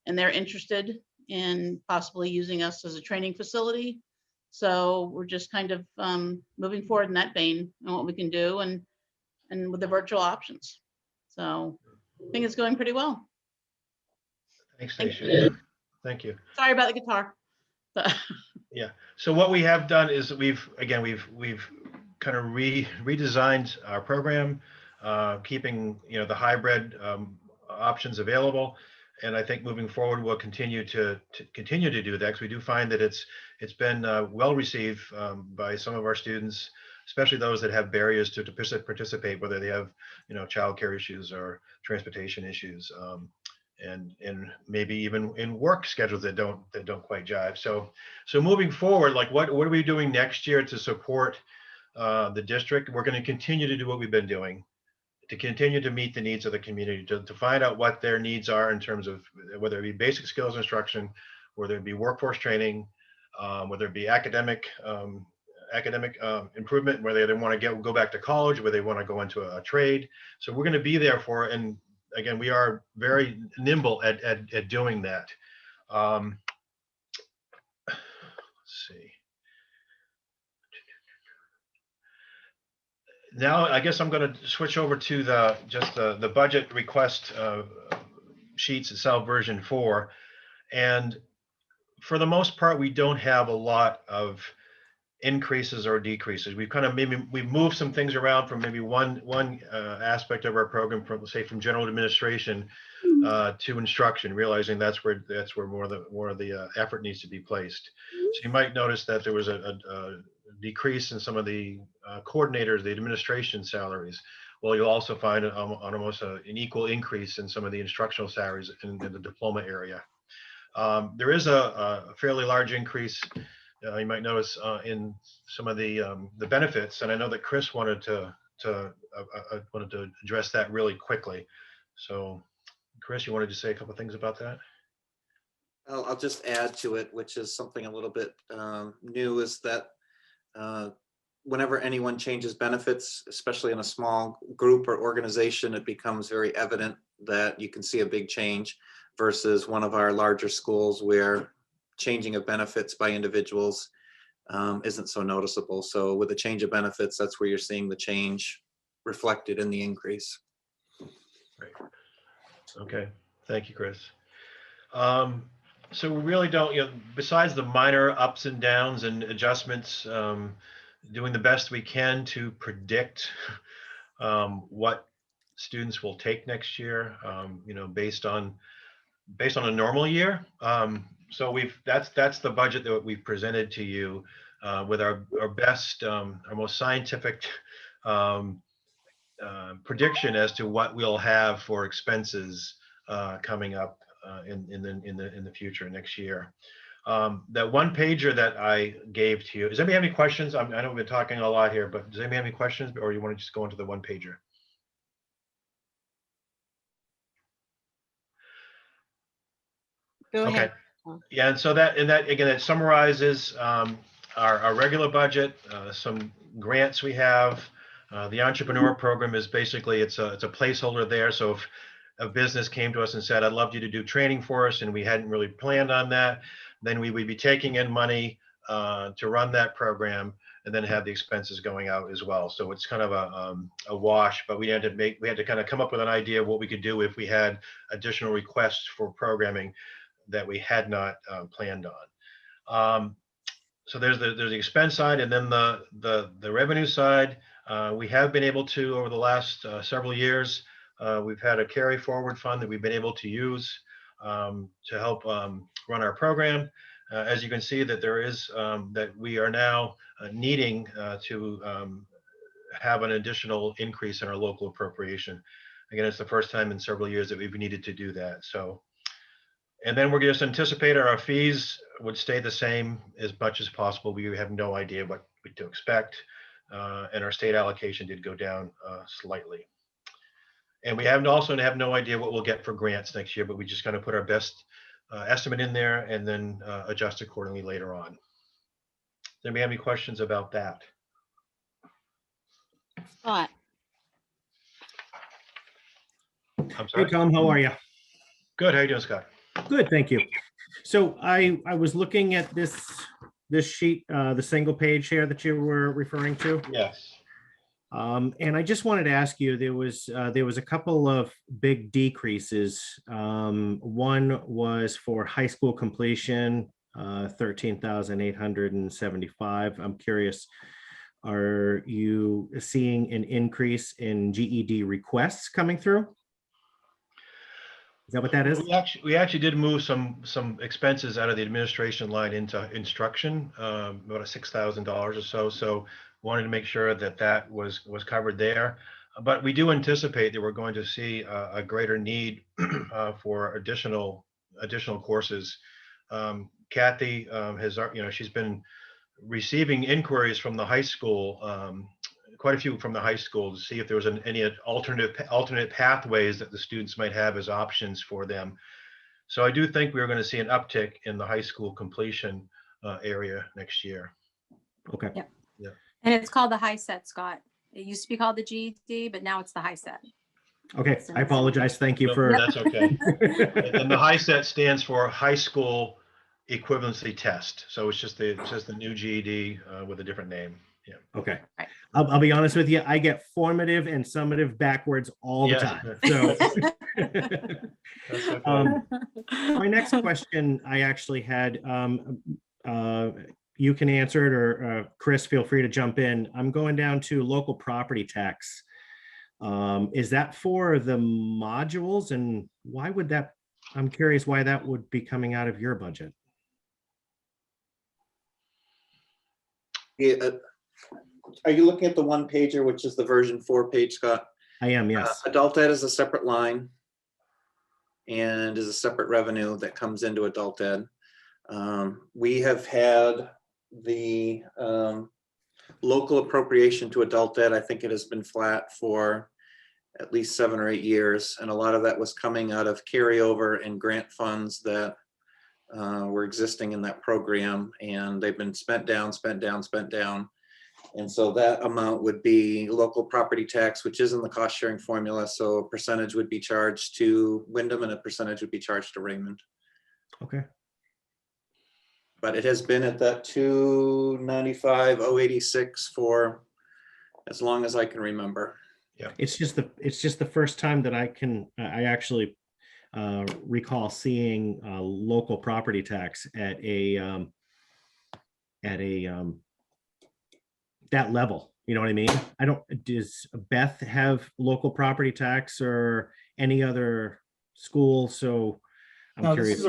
and they're interested in possibly using us as a training facility. So we're just kind of moving forward in that vein and what we can do and with the virtual options. So I think it's going pretty well. Thanks, Thank Stacia. Thank you. Sorry about the guitar. But Yeah. So what we have done is we've kind of redesigned our program, keeping the hybrid options available. And I think moving forward, we'll continue to do that, because we do find that it's been well received by some of our students, especially those that have barriers to participate, whether they have childcare issues or transportation issues, and maybe even in work schedules that don't quite jive. So moving forward, like what are we doing next year to support the district? We're going to continue to do what we've been doing, to continue to meet the needs of the community, to find out what their needs are in terms of whether it be basic skills instruction, whether it be workforce training, whether it be academic improvement, whether they want to go back to college, whether they want to go into a trade. So we're going to be there for, and again, we are very nimble at doing that. Let's see. Now, I guess I'm going to switch over to the budget request sheets itself, version 4. And for the most part, we don't have a lot of increases or decreases. We've kind of we've moved some things around from maybe one aspect of our program, from from general administration to instruction, realizing that's where more of the effort needs to be placed. So you might notice that there was a decrease in some of the coordinators, the administration salaries. Well, you'll also find almost an equal increase in some of the instructional salaries in the diploma area. There is a fairly large increase. You might notice in some of the benefits, and I know that Chris wanted to address that really quickly. So, Chris, you wanted to say a couple of things about that? I'll just add to it, which is something a little bit new, is that whenever anyone changes benefits, especially in a small group or organization, it becomes very evident that you can see a big change versus one of our larger schools where changing of benefits by individuals isn't so noticeable. So with a change of benefits, that's where you're seeing the change reflected in the increase. Great. Okay, thank you, Chris. So we really don't, besides the minor ups and downs and adjustments, doing the best we can to predict what students will take next year, based on a normal year. So that's the budget that we've presented to you with our best, our most scientific prediction as to what we'll have for expenses coming up in the future next year. That one pager that I gave to you, does anybody have any questions? I know we've been talking a lot here, but does anybody have any questions, or you want to just go into the one pager? Go ahead. Okay. Yeah, and so that again, it summarizes our regular budget, some grants we have. The entrepreneur program is basically it's a placeholder there. So if a business came to us and said, "I'd love you to do training for us," and we hadn't really planned on that, then we would be taking in money to run that program, and then have the expenses going out as well. So it's kind of a wash, but we had to kind of come up with an idea of what we could do if we had additional requests for programming that we had not planned on. So there's the expense side, and then the revenue side. We have been able to, over the last several years, we've had a carry forward fund that we've been able to use to help run our program. As you can see, that there is that we are now needing to have an additional increase in our local appropriation. Again, it's the first time in several years that we've needed to do that. So, and then we're just anticipate our fees would stay the same as much as possible. We have no idea what to expect, and our state allocation did go down slightly. And we also have no idea what we'll get for grants next year, but we just kind of put our best estimate in there and then adjust accordingly later on. Does anybody have any questions about that? Scott. I'm sorry. Hey, Tom, how are you? Good. How you doing, Scott? Good, thank you. So I was looking at this sheet, the single page here that you were referring to. Yes. And I just wanted to ask you, there was a couple of big decreases. One was for high school completion, 13,875. I'm curious, are you seeing an increase in GED requests coming through? Is that what that is? We actually did move some expenses out of the administration line into instruction, about $6,000 or so. So wanted to make sure that was covered there. But we do anticipate that we're going to see a greater need for additional courses. Kathy has, she's been receiving inquiries from the high school, quite a few from the high school, to see if there was any alternate pathways that the students might have as options for them. So I do think we're going to see an uptick in the high school completion area next year. Okay. Yep. Yeah. And it's called the high set, Scott. It used to be called the GED, but now it's the high set. Okay, I apologize. Thank you for. That's okay. And the high set stands for high school equivalency test. So it's just the new GED with a different name. Yeah. Okay. I'll be honest with you. I get formative and summative backwards all the time. So That's okay. my next question I actually had, you can answer it, or Chris, feel free to jump in. I'm going down to local property tax. Is that for the modules, and why would that, I'm curious why that would be coming out of your budget? Yeah, are you looking at the one pager, which is the version 4 page, Scott? I am, yes. Adult ed is a separate line and is a separate revenue that comes into adult ed. We have had the local appropriation to adult ed. I think it has been flat for at least 7 or 8 years. And a lot of that was coming out of carryover and grant funds that were existing in that program, and they've been spent down. And so that amount would be local property tax, which is in the cost sharing formula. So a percentage would be charged to Wyndham and a percentage would be charged to Raymond. Okay. But it has been at that 295,086 for as long as I can remember. Yeah. It's just the first time that I actually recall seeing local property tax at that level. You know what I mean? Does Beth have local property tax or any other school? So I'm curious. This is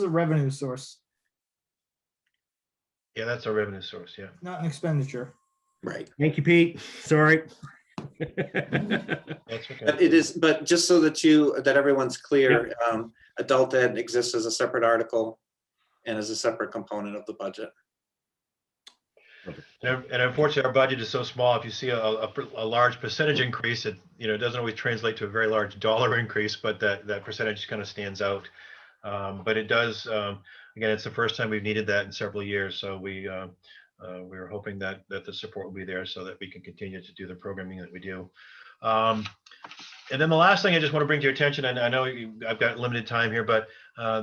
a revenue source, Yeah, that's a revenue source. Yeah. not an expenditure. Right. Thank you, Pete. Sorry. That's okay. But it is, but just so that everyone's clear, adult ed exists as a separate article and as a separate component of the budget. And unfortunately, our budget is so small. If you see a large percentage increase, it doesn't always translate to a very large dollar increase, but that percentage kind of stands out. But it does. Again, it's the first time we've needed that in several years, so we're hoping that the support will be there so that we can continue to do the programming that we do. And then the last thing I just want to bring to your attention, and I know I've got limited time here, but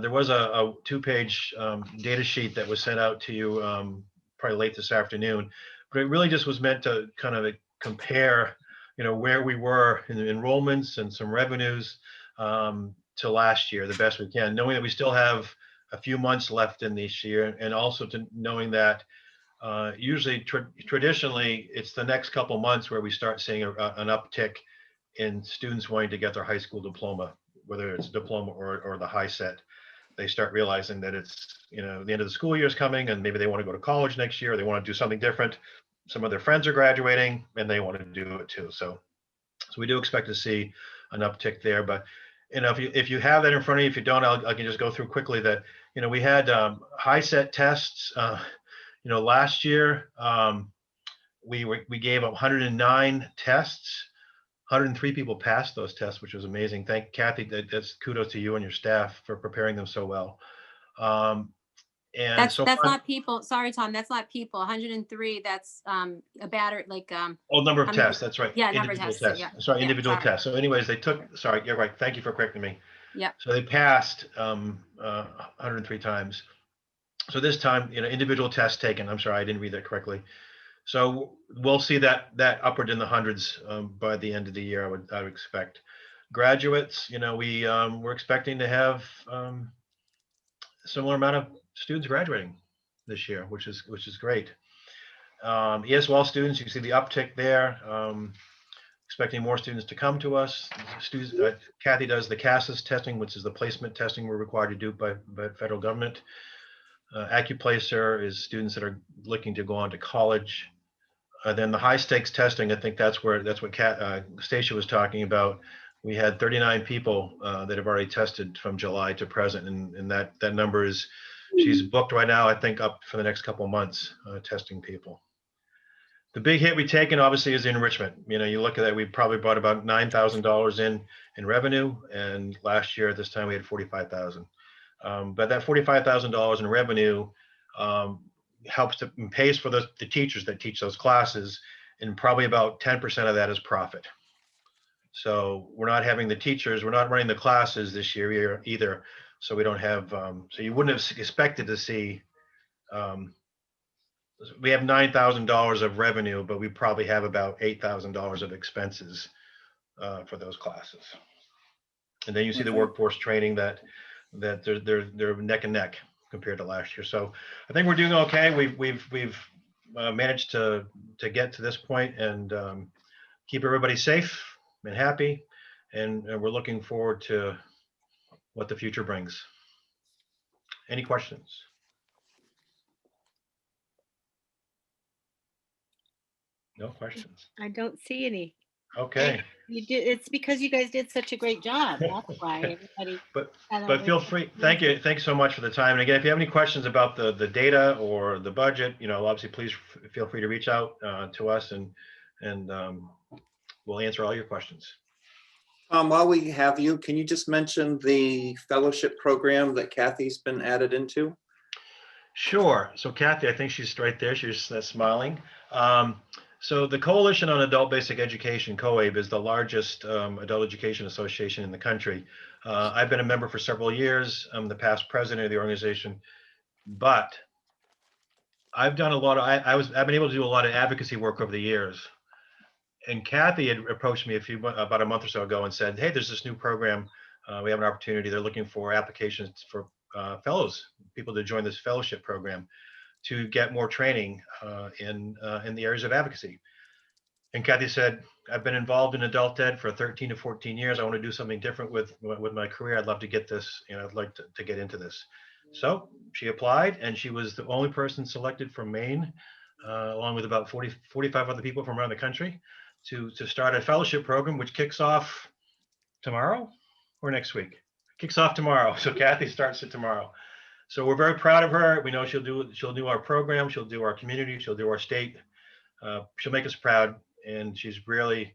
there was a 2-page data sheet that was sent out to you probably late this afternoon, but it really just was meant to kind of compare, where we were in the enrollments and some revenues to last year the best we can, knowing that we still have a few months left in this year, and also to knowing that usually traditionally it's the next couple months where we start seeing an uptick in students wanting to get their high school diploma, whether it's diploma or the high set. They start realizing that it's the end of the school year is coming, and maybe they want to go to college next year, or they want to do something different. Some of their friends are graduating and they want to do it too. So we do expect to see an uptick there. But if you have that in front of you, if you don't, I can just go through quickly that we had high set tests. Last year we gave up 109 tests. 103 people passed those tests, which was amazing. Thank Kathy. That's kudos to you and your staff for preparing them so well. And That's so not people. Sorry, Tom. That's not people. 103. That's a batter number of tests. That's right. Yeah, number of Individual tests. Yeah. Sorry, Yeah, individual sorry. tests. So anyways, they took. Sorry, you're right. Thank you for correcting me. Yep. So they passed 103 times. So this time, individual tests taken. I'm sorry, I didn't read that correctly. So we'll see that upward in the hundreds by the end of the year. I would expect. Graduates, we're expecting to have similar amount of students graduating this year, which is great. ESWL students, you see the uptick there. Expecting more students to come to us. Kathy does the CASAS testing, which is the placement testing we're required to do by federal government. AccuPlacer is students that are looking to go on to college. Then the high stakes testing, I think that's what Stacia was talking about. We had 39 people that have already tested from July to present, and that number is, she's booked right now, I think up for the next couple of months, testing people. The big hit we've taken obviously is enrichment. You look at that, we probably brought about $9,000 in revenue, and last year at this time we had 45,000. But that $45,000 in revenue helps to pays for the teachers that teach those classes, and probably about 10% of that is profit. So we're not having the teachers, we're not running the classes this year either. So we don't have, so you wouldn't have expected to see, we have $9,000 of revenue, but we probably have about $8,000 of expenses for those classes. And then you see the workforce training that they're neck and neck compared to last year. So I think we're doing okay. We've managed to get to this point and keep everybody safe and happy, and we're looking forward to what the future brings. Any questions? No questions. I don't see any. Okay. You did. It's because you guys did such a great job. That's why everybody. But feel free. Thank you. Thanks so much for the time. And again, if you have any questions about the data or the budget, obviously please feel free to reach out to us, and we'll answer all your questions. While we have you, can you just mention the fellowship program that Kathy's been added into? Sure. So Kathy, I think she's right there. She's smiling. So the Coalition on Adult Basic Education, COABE, is the largest adult education association in the country. I've been a member for several years. I'm the past president of the organization, but I've done a lot of, I've been able to do a lot of advocacy work over the years. And Kathy had approached me about a month or so ago and said, hey, there's this new program. We have an opportunity. They're looking for applications for fellows, people to join this fellowship program to get more training in the areas of advocacy. And Kathy said, I've been involved in adult ed for 13 to 14 years. I want to do something different with my career. I'd love to get this, I'd like to get into this. So she applied, and she was the only person selected from Maine, along with about 45 other people from around the country, to start a fellowship program, which kicks off tomorrow or next week. Kicks off tomorrow. So Kathy starts it tomorrow. So we're very proud of her. We know she'll do our program. She'll do our community. She'll do our state. She'll make us proud. And she's really,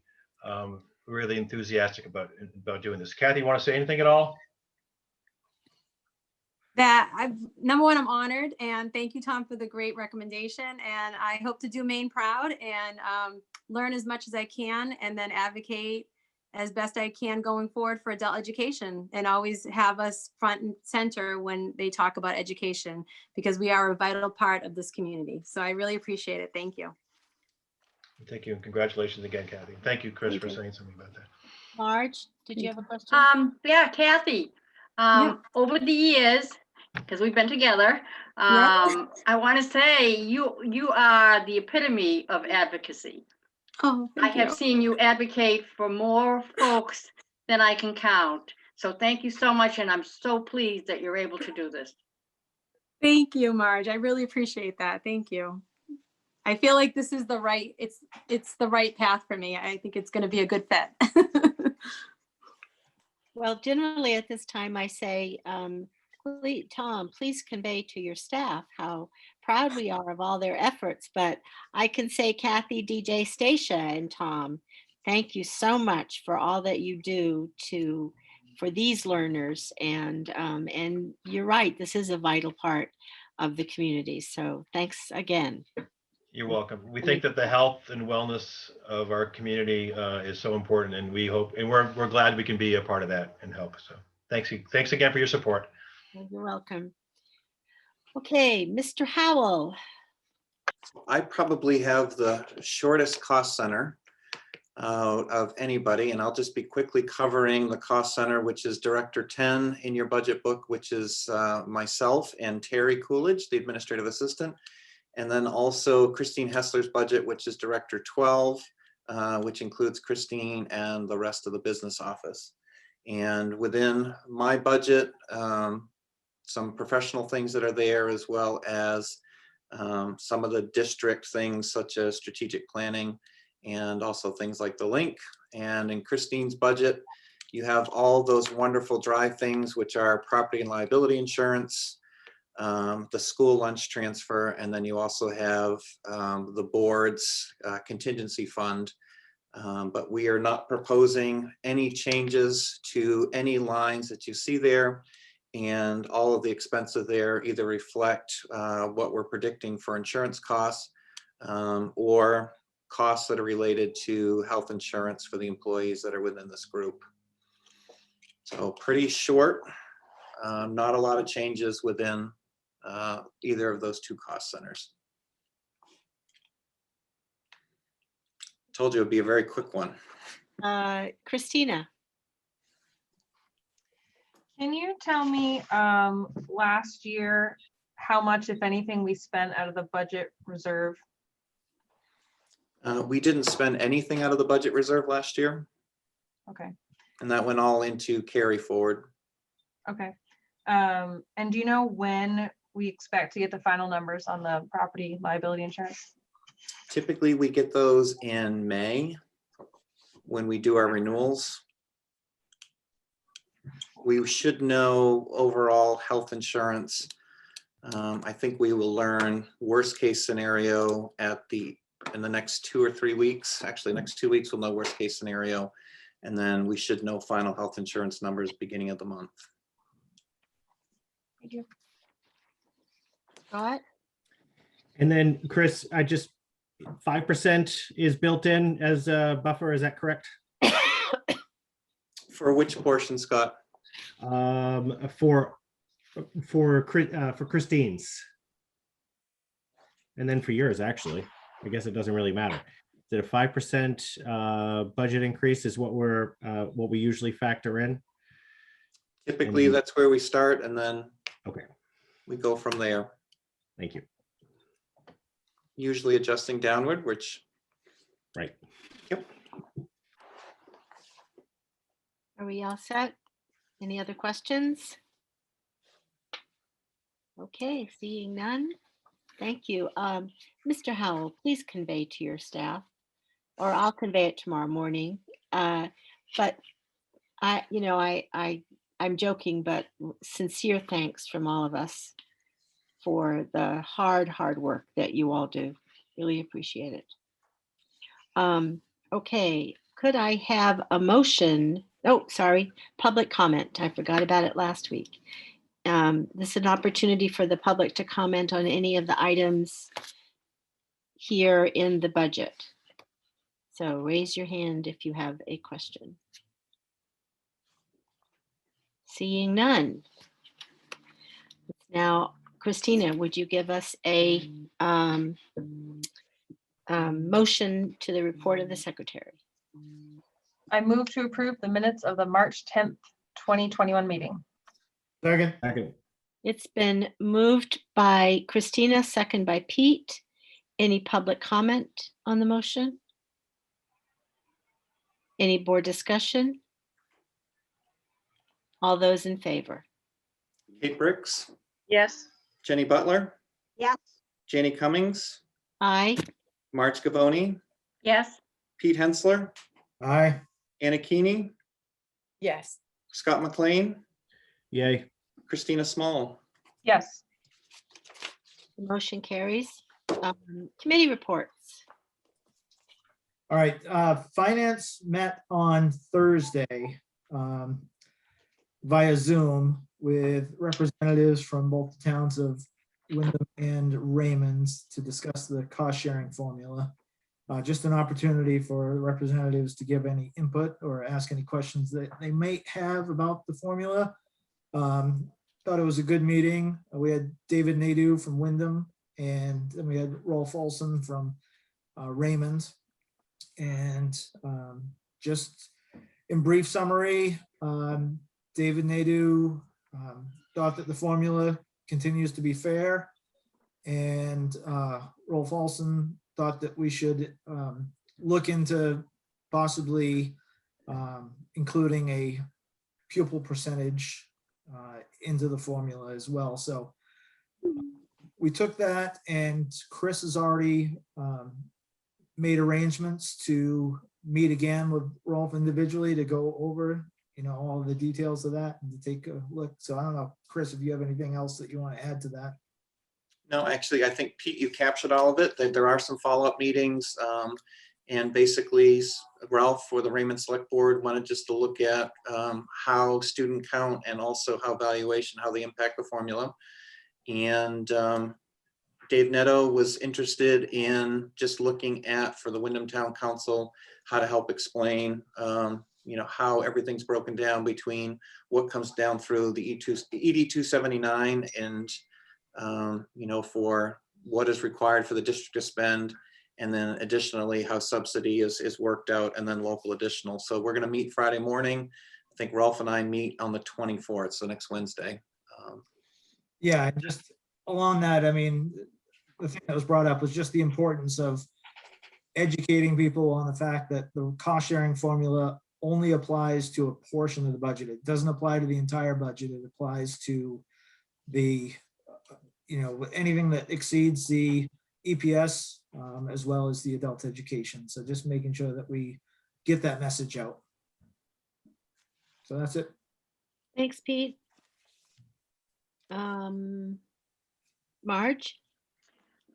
really enthusiastic about doing this. Kathy, you want to say anything at all? Number one, I'm honored, and thank you, Tom, for the great recommendation. And I hope to do Maine proud and learn as much as I can, and then advocate as best I can going forward for adult education, and always have us front and center when they talk about education, because we are a vital part of this community. So I really appreciate it. Thank you. Thank you, and congratulations again, Kathy. Thank you, Chris, for saying something about that. Marge, did you have a question? Yeah, Kathy, over the years, because we've been together, I want to say you are the epitome of advocacy. Oh, I have seen you advocate for more folks than I can count. So thank you so much, and I'm so pleased that you're able to do this. Thank you, Marge. I really appreciate that. Thank you. I feel like this is the right, it's the right path for me. I think it's going to be a good fit. Well, generally at this time I say, Tom, please convey to your staff how proud we are of all their efforts. But I can say, Kathy, DJ, Stacia, and Tom, thank you so much for all that you do for these learners. And you're right, this is a vital part of the community. So thanks again. You're welcome. We think that the health and wellness of our community is so important, and we hope, and we're glad we can be a part of that and help. So Thanks again for your support. You're welcome. Okay, Mr. Howell. I probably have the shortest cost center of anybody, and I'll just be quickly covering the cost center, which is Director 10 in your budget book, which is myself and Terry Coolidge, the administrative assistant, and then also Christine Hessler's budget, which is Director 12, which includes Christine and the rest of the business office. And within my budget, some professional things that are there, as well as some of the district things such as strategic planning, and also things like the link. And in Christine's budget, you have all those wonderful drive things, which are property and liability insurance, the school lunch transfer, and then you also have the board's contingency fund. But we are not proposing any changes to any lines that you see there. And all of the expenses there either reflect what we're predicting for insurance costs or costs that are related to health insurance for the employees that are within this group. So pretty short, not a lot of changes within either of those two cost centers. Told you it'd be a very quick one. Christina. Can you tell me last year how much, if anything, we spent out of the budget reserve? We didn't spend anything out of the budget reserve last year, Okay, and that went all into carry forward. okay. And do you know when we expect to get the final numbers on the property liability insurance? Typically, we get those in May when we do our renewals. We should know overall health insurance. I think we will learn worst case scenario in the next 2 or 3 weeks. Actually, next 2 weeks, we'll know worst case scenario. And then we should know final health insurance numbers beginning of the month. Thank you. Scott? And then Chris, 5% is built in as a buffer, is that correct? For which portion, Scott? For Christine's. And then for yours, actually, I guess it doesn't really matter. Is it a 5% budget increase is what we usually factor in? Typically, that's where we start, and then okay, we go from there. Thank you. Usually adjusting downward, which. Right. Yep. Are we all set? Any other questions? Okay, seeing none. Thank you. Mr. Howell, please convey to your staff, or I'll convey it tomorrow morning. But I'm joking, but sincere thanks from all of us for the hard work that you all do. Really appreciate it. Okay, could I have a motion? Oh, sorry, public comment. I forgot about it last week. This is an opportunity for the public to comment on any of the items here in the budget. So raise your hand if you have a question. Seeing none. Now, Christina, would you give us a motion to the report of the secretary? I move to approve the minutes of the March 10th, 2021 meeting. Second. It's been moved by Christina, second by Pete. Any public comment on the motion? Any board discussion? All those in favor? Kate Bricks, Yes. Jenny Butler, Yes. Janie Cummings, Aye. Marge Gavoni, Yes. Pete Hensler, Aye. Anna Keeney, Yes. Scott McLean, Yay. Christina Small. Yes. The motion carries. Committee reports. All right, finance met on Thursday via Zoom with representatives from both the towns of Wyndham and Raymond's to discuss the cost sharing formula. just an opportunity for representatives to give any input or ask any questions that they might have about the formula. Thought it was a good meeting. We had David Nadeau from Wyndham, and then we had Rolf Olson from Raymond. And just in brief summary, David Nadeau thought that the formula continues to be fair, and Rolf Olson thought that we should look into possibly including a pupil percentage into the formula as well. So we took that, and Chris has already made arrangements to meet again with Rolf individually to go over, all the details of that and to take a look. So I don't know, Chris, if you have anything else that you want to add to that. No, actually, I think Pete, you captured all of it. There are some follow-up meetings. And basically, Ralph for the Raymond Select Board wanted just to look at how student count and also how valuation, how they impact the formula. And Dave Netto was interested in just looking at, for the Wyndham Town Council, how to help explain how everything's broken down between what comes down through the ED 279 and for what is required for the district to spend, and then additionally how subsidy is worked out, and then local additional. So we're going to meet Friday morning. I think Ralph and I meet on the 24th, so next Wednesday. Yeah, and just along that, I mean, the thing that was brought up was just the importance of educating people on the fact that the cost sharing formula only applies to a portion of the budget. It doesn't apply to the entire budget. It applies to the, anything that exceeds the EPS, as well as the adult education. So just making sure that we get that message out. So that's it. Thanks, Pete. Marge?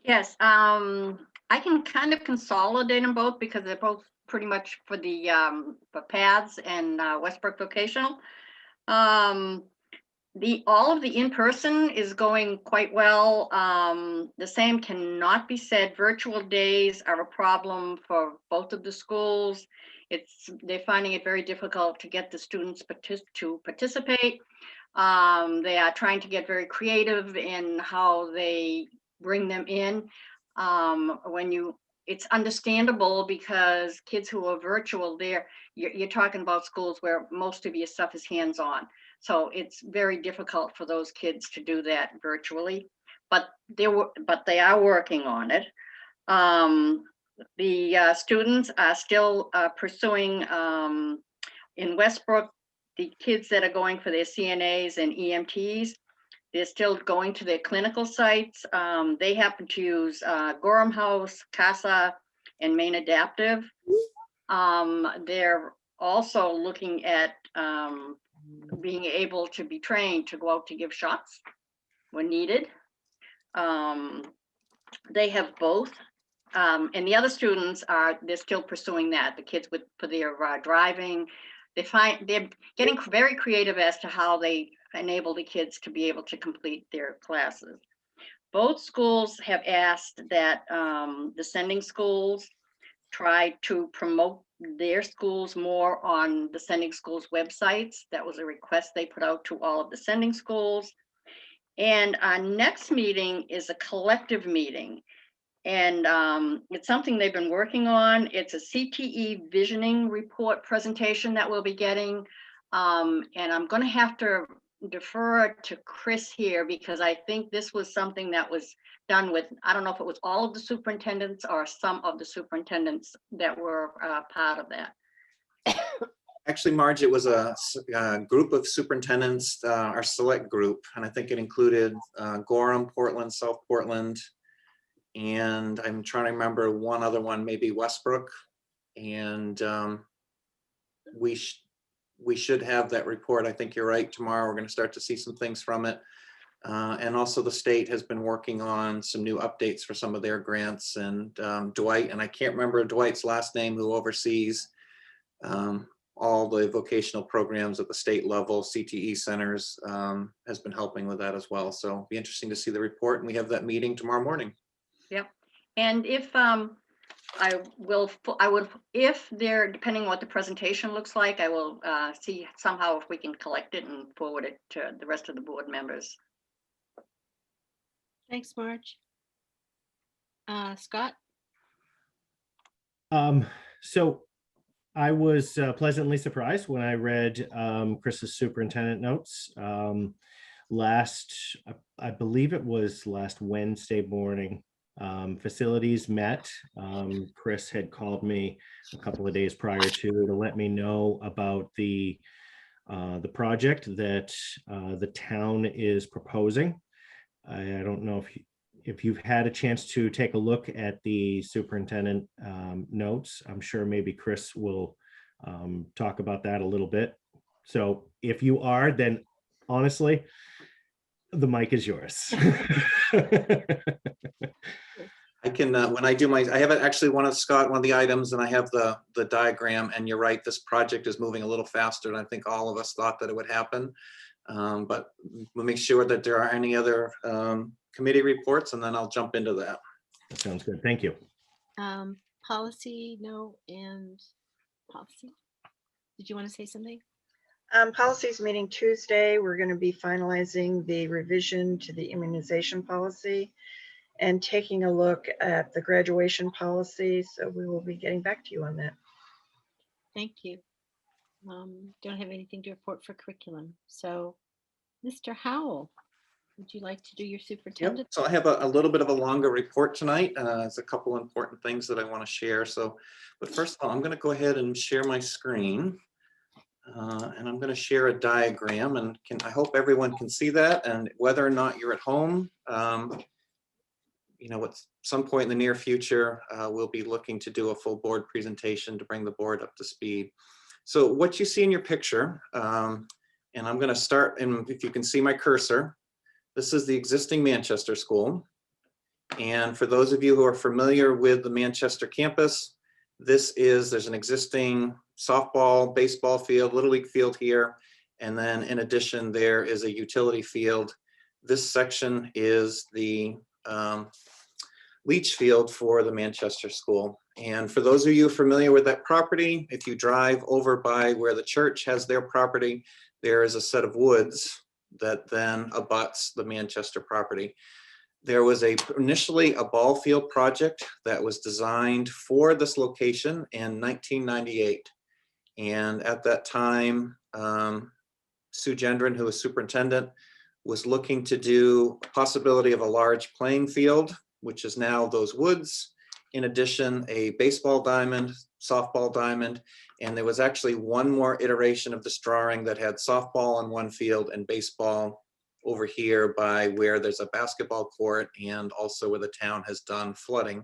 Yes, I can kind of consolidate them both because they're both pretty much for the for paths and Westbrook Vocational. All of the in-person is going quite well. The same cannot be said. Virtual days are a problem for both of the schools. They're finding it very difficult to get the students to participate. They are trying to get very creative in how they bring them in. It's understandable because kids who are virtual, you're talking about schools where most of your stuff is hands-on. So it's very difficult for those kids to do that virtually, but they are working on it. The students are still pursuing in Westbrook, the kids that are going for their CNAs and EMTs, they're still going to their clinical sites. They happen to use Gorham House, CASA, and Maine Adaptive. They're also looking at being able to be trained to go out to give shots when needed. They have both. And the other students they're still pursuing that. The kids for their driving, they're getting very creative as to how they enable the kids to be able to complete their classes. Both schools have asked that the sending schools try to promote their schools more on the sending schools websites. That was a request they put out to all of the sending schools. And our next meeting is a collective meeting. And it's something they've been working on. It's a CTE visioning report presentation that we'll be getting. And I'm going to have to defer to Chris here because I think this was something that was done with, I don't know if it was all of the superintendents or some of the superintendents that were part of that. Actually, Marge, it was a group of superintendents, our select group, and I think it included Gorham, Portland, South Portland, and I'm trying to remember one other one, maybe Westbrook. And we should have that report. I think you're right. Tomorrow we're going to start to see some things from it. And also the state has been working on some new updates for some of their grants. And Dwight, and I can't remember Dwight's last name, who oversees all the vocational programs at the state level, CTE centers, has been helping with that as well. So it'll be interesting to see the report. And we have that meeting tomorrow morning. Yep. And if I would, if they're, depending on what the presentation looks like, I will see somehow if we can collect it and forward it to the rest of the board members. Thanks, Marge. Scott? So I was pleasantly surprised when I read Chris's superintendent notes. I believe it was last Wednesday morning, facilities met. Chris had called me a couple of days prior to let me know about the project that the town is proposing. I don't know if you've had a chance to take a look at the superintendent notes. I'm sure maybe Chris will talk about that a little bit. So if you are, then honestly, the mic is yours. I can, when I do I have actually one of the items, and I have the diagram, and you're right, this project is moving a little faster than I think all of us thought that it would happen. But we'll make sure that there are any other committee reports, and then I'll jump into that. That sounds good. Thank you. Policy, no, and policy. Did you want to say something? Policies meeting Tuesday. We're going to be finalizing the revision to the immunization policy and taking a look at the graduation policy. So we will be getting back to you on that. Thank you. Don't have anything to report for curriculum. So, Mr. Howell, would you like to do your superintendent? Yep. So I have a little bit of a longer report tonight. There's a couple important things that I want to share. So, but first of all, I'm going to go ahead and share my screen. And I'm going to share a diagram, and I hope everyone can see that. And whether or not you're at home, you know, at some point in the near future, we'll be looking to do a full board presentation to bring the board up to speed. So what you see in your picture, and I'm going to start, and if you can see my cursor, this is the existing Manchester school. And for those of you who are familiar with the Manchester campus, there's an existing softball, baseball field, Little League field here. And then in addition, there is a utility field. This section is the leach field for the Manchester school. And for those of you familiar with that property, if you drive over by where the church has their property, there is a set of woods that then abuts the Manchester property. There was initially a ball field project that was designed for this location in 1998. And at that time, Sue Gendron, who was superintendent, was looking to do a possibility of a large playing field, which is now those woods. In addition, a baseball diamond, softball diamond, and there was actually one more iteration of this drawing that had softball on one field and baseball over here by where there's a basketball court and also where the town has done flooding.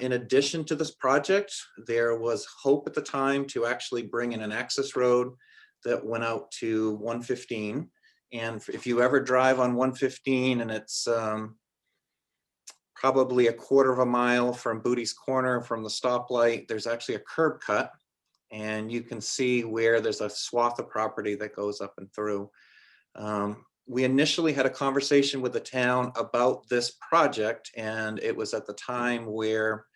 In addition to this project, there was hope at the time to actually bring in an access road that went out to 115. And if you ever drive on 115 and it's probably a quarter of a mile from Booty's Corner from the stoplight, there's actually a curb cut. And you can see where there's a swath of property that goes up and through. We initially had a conversation with the town about this project, and it was at the time where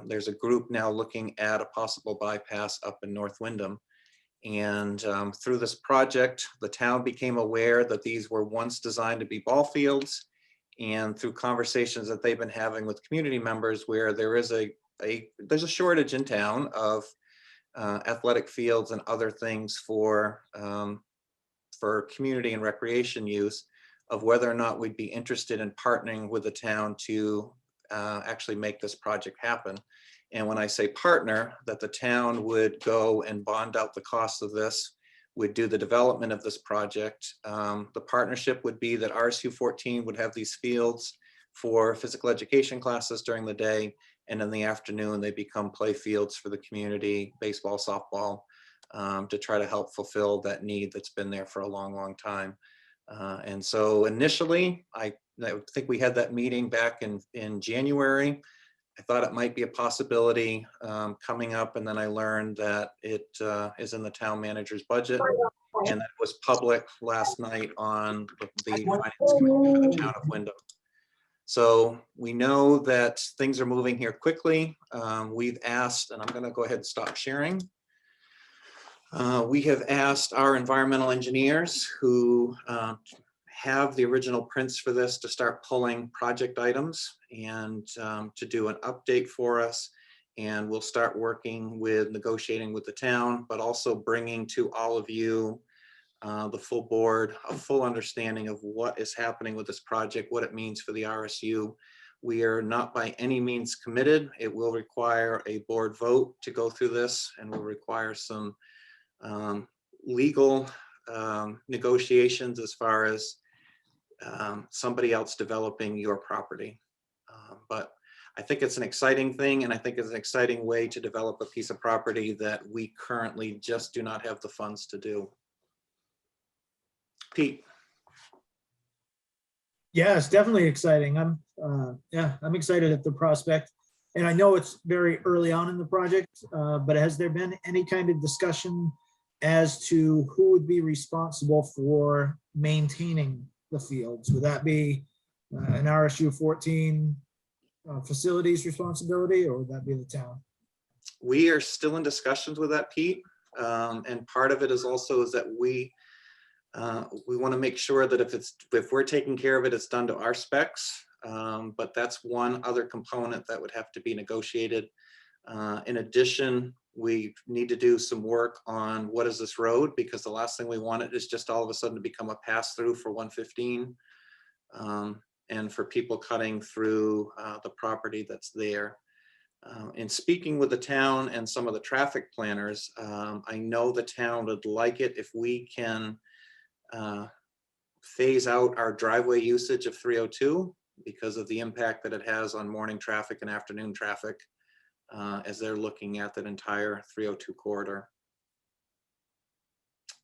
there's a group now looking at a possible bypass up in North Windham. And through this project, the town became aware that these were once designed to be ball fields. And through conversations that they've been having with community members, where there is there's a shortage in town of athletic fields and other things for community and recreation use, of whether or not we'd be interested in partnering with the town to actually make this project happen. And when I say partner, that the town would go and bond out the cost of this, would do the development of this project. The partnership would be that RSU 14 would have these fields for physical education classes during the day, and in the afternoon they become play fields for the community, baseball, softball, to try to help fulfill that need that's been there for a long, long time. And so initially, I think we had that meeting back in January. I thought it might be a possibility coming up, and then I learned that it is in the town manager's budget, and that was public last night on the finance committee for the town of Windham. So we know that things are moving here quickly. We've asked, and I'm going to go ahead and stop sharing. We have asked our environmental engineers who have the original prints for this to start pulling project items and to do an update for us. And we'll start working with negotiating with the town, but also bringing to all of you, the full board, a full understanding of what is happening with this project, what it means for the RSU. We are not by any means committed. It will require a board vote to go through this, and will require some legal negotiations as far as somebody else developing your property. But I think it's an exciting thing, and I think it's an exciting way to develop a piece of property that we currently just do not have the funds to do. Pete. Yeah, it's definitely exciting. I'm excited at the prospect. And I know it's very early on in the project, but has there been any kind of discussion as to who would be responsible for maintaining the fields? Would that be an RSU 14 facilities responsibility, or would that be the town? We are still in discussions with that, Pete. And part of it is also is that we want to make sure that if we're taking care of it, it's done to our specs. But that's one other component that would have to be negotiated. In addition, we need to do some work on what is this road, because the last thing we want it is just all of a sudden to become a pass through for 115. And for people cutting through the property that's there. In speaking with the town and some of the traffic planners, I know the town would like it if we can phase out our driveway usage of 302 because of the impact that it has on morning traffic and afternoon traffic as they're looking at that entire 302 corridor.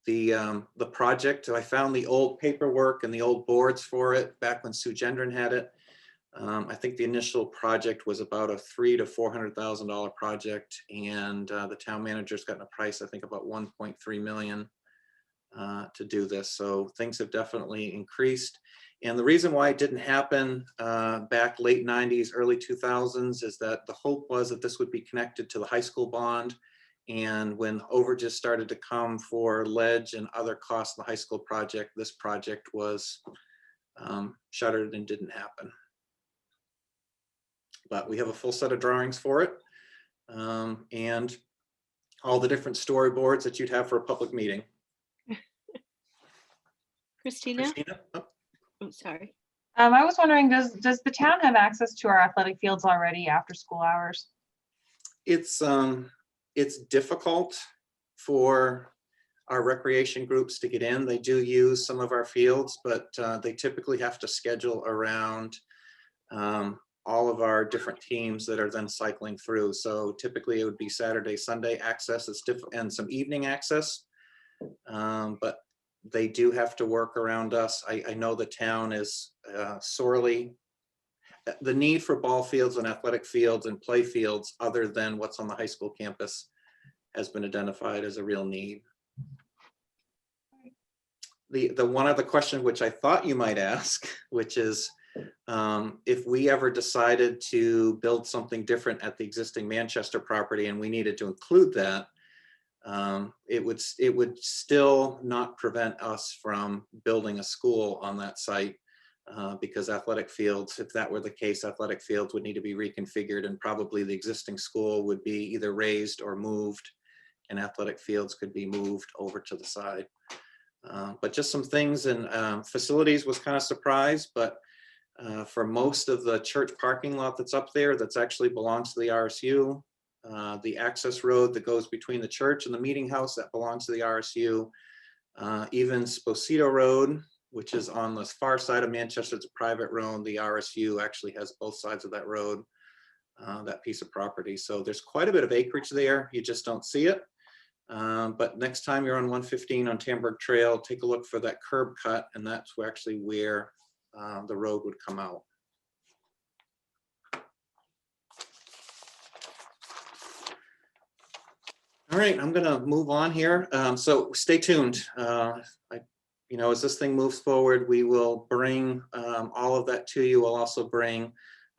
The project, I found the old paperwork and the old boards for it back when Sue Gendron had it. I think the initial project was about a $300,000 to $400,000 project, and the town manager's gotten a price, I think about 1.3 million to do this. So things have definitely increased. And the reason why it didn't happen back late 90s, early 2000s is that the hope was that this would be connected to the high school bond. And when overages started to come for ledge and other costs in the high school project, this project was shuttered and didn't happen. But we have a full set of drawings for it and all the different storyboards that you'd have for a public meeting. Christina? Oh, sorry. I was wondering, does the town have access to our athletic fields already after school hours? It's difficult for our recreation groups to get in. They do use some of our fields, but they typically have to schedule around all of our different teams that are then cycling through. So typically it would be Saturday, Sunday access, and some evening access. But they do have to work around us. I know the town is sorely, the need for ball fields and athletic fields and play fields other than what's on the high school campus has been identified as a real need. The one other question which I thought you might ask, which is if we ever decided to build something different at the existing Manchester property and we needed to include that, it would still not prevent us from building a school on that site because athletic fields, if that were the case, athletic fields would need to be reconfigured and probably the existing school would be either raised or moved and athletic fields could be moved over to the side. But just some things, and facilities was kind of surprised, but for most of the church parking lot that's up there, that's actually belongs to the RSU. The access road that goes between the church and the meeting house, that belongs to the RSU. Even Sposito Road, which is on the far side of Manchester, it's a private road. The RSU actually has both sides of that road, that piece of property. So there's quite a bit of acreage there. You just don't see it. But next time you're on 115 on Tamberg Trail, take a look for that curb cut, and that's actually where the road would come out. All right, I'm gonna move on here. So stay tuned. I you know, as this thing moves forward, we will bring all of that to you. We'll also bring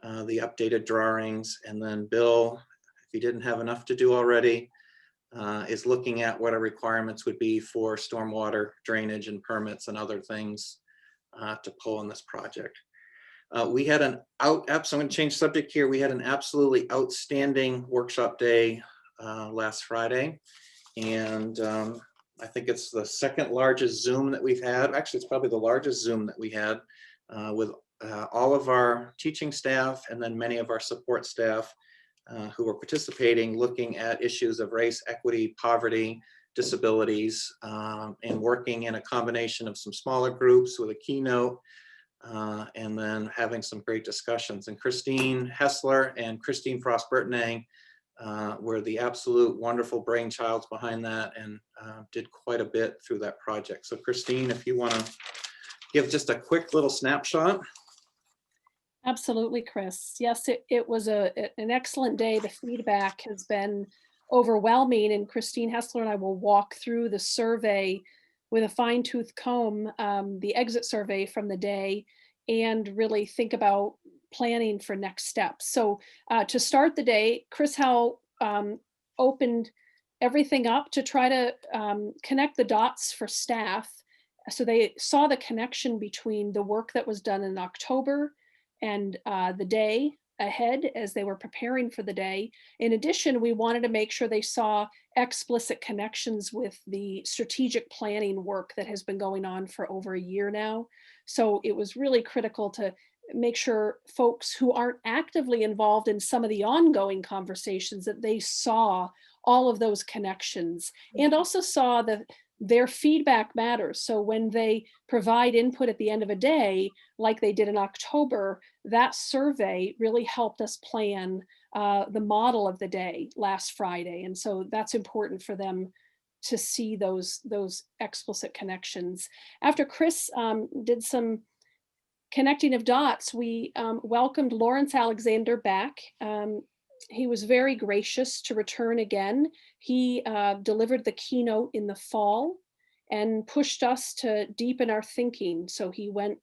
the updated drawings, and then Bill, if he didn't have enough to do already, is looking at what our requirements would be for stormwater drainage and permits and other things to pull in this project. We had so I'm going to change subject here. We had an absolutely outstanding workshop day last Friday, and I think it's the second largest Zoom that we've had. Actually, it's probably the largest Zoom that we had with all of our teaching staff and then many of our support staff who were participating, looking at issues of race, equity, poverty, disabilities, and working in a combination of some smaller groups with a keynote, and then having some great discussions. And Christine Hessler and Christine Frost-Burtonang were the absolute wonderful brainchilds behind that, and did quite a bit through that project. So Christine, if you want to give just a quick little snapshot. Absolutely, Chris. Yes, it was an excellent day. The feedback has been overwhelming, and Christine Hessler and I will walk through the survey with a fine-tooth comb, the exit survey from the day, and really think about planning for next steps. So to start the day, Chris Howell opened everything up to try to connect the dots for staff. So they saw the connection between the work that was done in October and the day ahead as they were preparing for the day. In addition, we wanted to make sure they saw explicit connections with the strategic planning work that has been going on for over a year now. So it was really critical to make sure folks who aren't actively involved in some of the ongoing conversations, that they saw all of those connections and also saw that their feedback matters. So when they provide input at the end of a day, like they did in October, that survey really helped us plan the model of the day last Friday. And so that's important for them to see those explicit connections. After Chris did some connecting of dots, we welcomed Lawrence Alexander back. He was very gracious to return again. He delivered the keynote in the fall and pushed us to deepen our thinking. So he went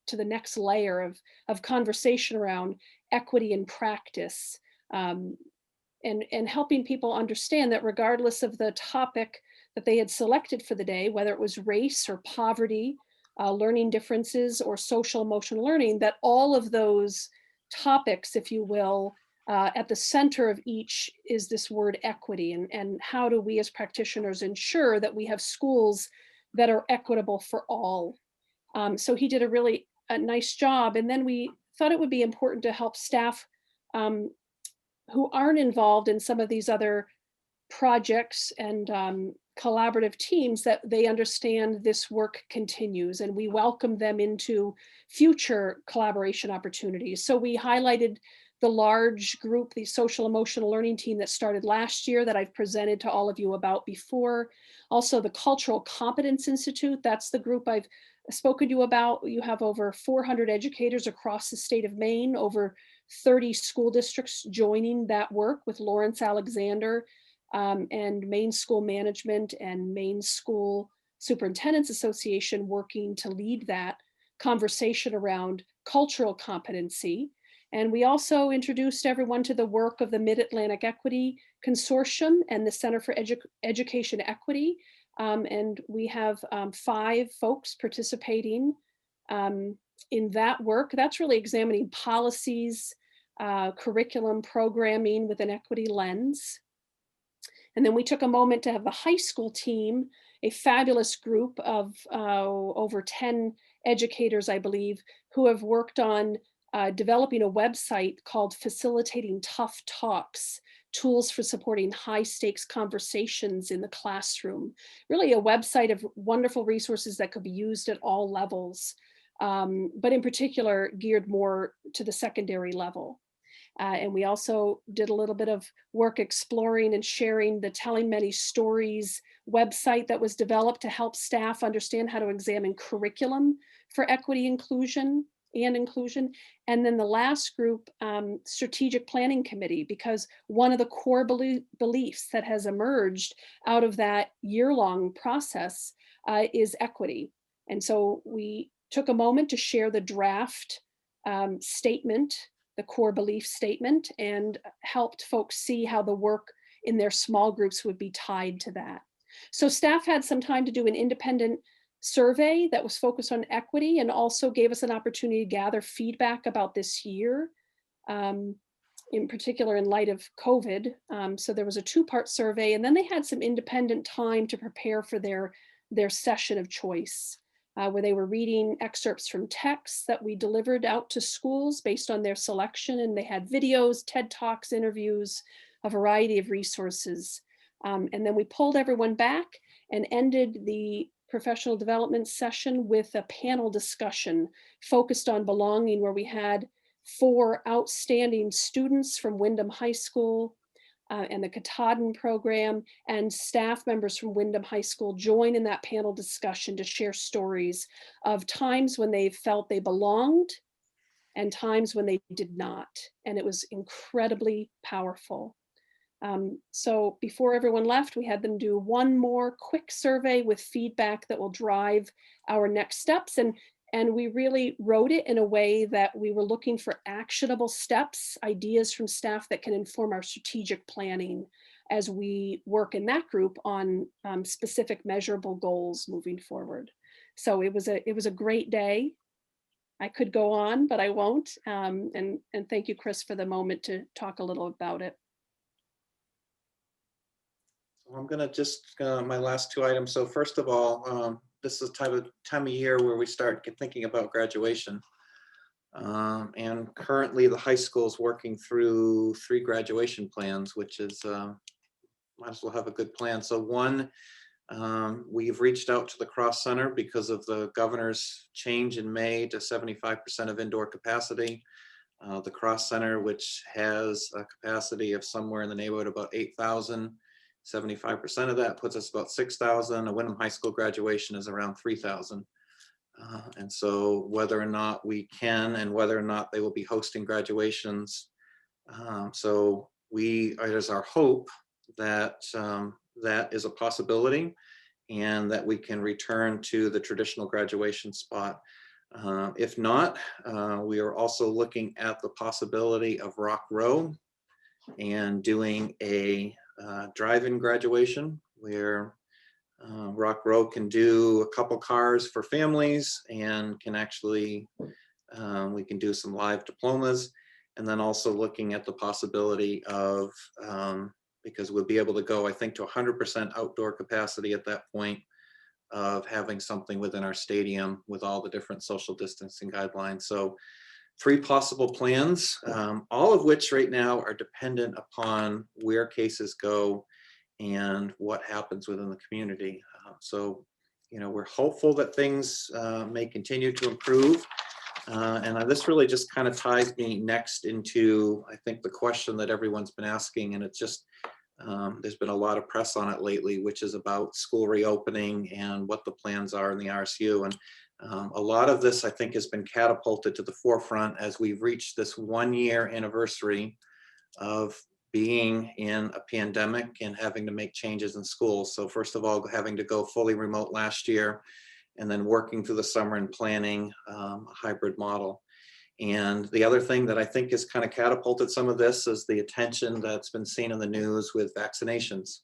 to the next layer of conversation around equity in practice, and helping people understand that regardless of the topic that they had selected for the day, whether it was race or poverty, learning differences, or social emotional learning, that all of those topics, if you will, at the center of each is this word equity, and how do we as practitioners ensure that we have schools that are equitable for all. So he did a nice job. And then we thought it would be important to help staff who aren't involved in some of these other projects and collaborative teams, that they understand this work continues, and we welcome them into future collaboration opportunities. So we highlighted the large group, the social emotional learning team that started last year that I've presented to all of you about before. Also the Cultural Competence Institute, that's the group I've spoken to you about. You have over 400 educators across the state of Maine, over 30 school districts joining that work with Lawrence Alexander, and Maine School Management and Maine School Superintendents Association working to lead that conversation around cultural competency. And we also introduced everyone to the work of the Mid-Atlantic Equity Consortium and the Center for Education Equity. And we have 5 folks participating in that work. That's really examining policies, curriculum, programming with an equity lens. And then we took a moment to have the high school team, a fabulous group of over 10 educators, I believe, who have worked on developing a website called Facilitating Tough Talks, Tools for Supporting High Stakes Conversations in the Classroom. Really a website of wonderful resources that could be used at all levels, but in particular geared more to the secondary level. And we also did a little bit of work exploring and sharing the Telling Many Stories website that was developed to help staff understand how to examine curriculum for equity, inclusion. And then the last group, Strategic Planning Committee, because one of the core beliefs that has emerged out of that year-long process is equity. And so we took a moment to share the draft statement, the core belief statement, and helped folks see how the work in their small groups would be tied to that. So staff had some time to do an independent survey that was focused on equity and also gave us an opportunity to gather feedback about this year, in particular in light of COVID. So there was a two-part survey, and then they had some independent time to prepare for their session of choice, where they were reading excerpts from texts that we delivered out to schools based on their selection. And they had videos, TED Talks, interviews, a variety of resources. And then we pulled everyone back and ended the professional development session with a panel discussion focused on belonging, where we had 4 outstanding students from Wyndham High School and the Katahdin program, and staff members from Wyndham High School join in that panel discussion to share stories of times when they felt they belonged and times when they did not. And it was incredibly powerful. So before everyone left, we had them do one more quick survey with feedback that will drive our next steps. And we really wrote it in a way that we were looking for actionable steps, ideas from staff that can inform our strategic planning as we work in that group on specific measurable goals moving forward. So it was a great day. I could go on, but I won't. And thank you, Chris, for the moment to talk a little about it. I'm gonna just, my last 2 items. So first of all, this is time of year where we start thinking about graduation. And currently the high school is working through 3 graduation plans, which is, might as well have a good plan. So one, we've reached out to the Cross Center because of the governor's change in May to 75% of indoor capacity. The Cross Center, which has a capacity of somewhere in the neighborhood of about 8,000, 75% of that puts us about 6,000. A Wyndham High School graduation is around 3,000. And so whether or not we can and whether or not they will be hosting graduations. So it is our hope that that is a possibility and that we can return to the traditional graduation spot. If not, we are also looking at the possibility of Rock Row and doing a drive-in graduation where Rock Row can do a couple cars for families and can actually, we can do some live diplomas, and then also looking at the possibility of, because we'll be able to go, I think, to 100% outdoor capacity at that point, of having something within our stadium with all the different social distancing guidelines. So 3 possible plans, all of which right now are dependent upon where cases go and what happens within the community. So, you know, we're hopeful that things may continue to improve. And this really just kind of ties me next into, I think, the question that everyone's been asking, and it's just, there's been a lot of press on it lately, which is about school reopening and what the plans are in the RSU. And a lot of this, I think, has been catapulted to the forefront as we've reached this 1-year anniversary of being in a pandemic and having to make changes in schools. So first of all, having to go fully remote last year, and then working through the summer and planning a hybrid model. And the other thing that I think has kind of catapulted some of this is the attention that's been seen in the news with vaccinations.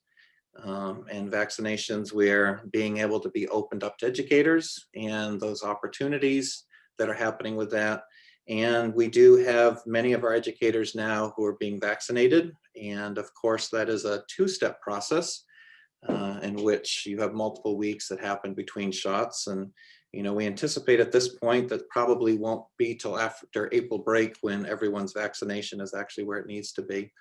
And vaccinations where being able to be opened up to educators and those opportunities that are happening with that. And we do have many of our educators now who are being vaccinated. And of course, that is a 2-step process in which you have multiple weeks that happen between shots. And, you know, we anticipate at this point that probably won't be till after April break when everyone's vaccination is actually where it needs to be.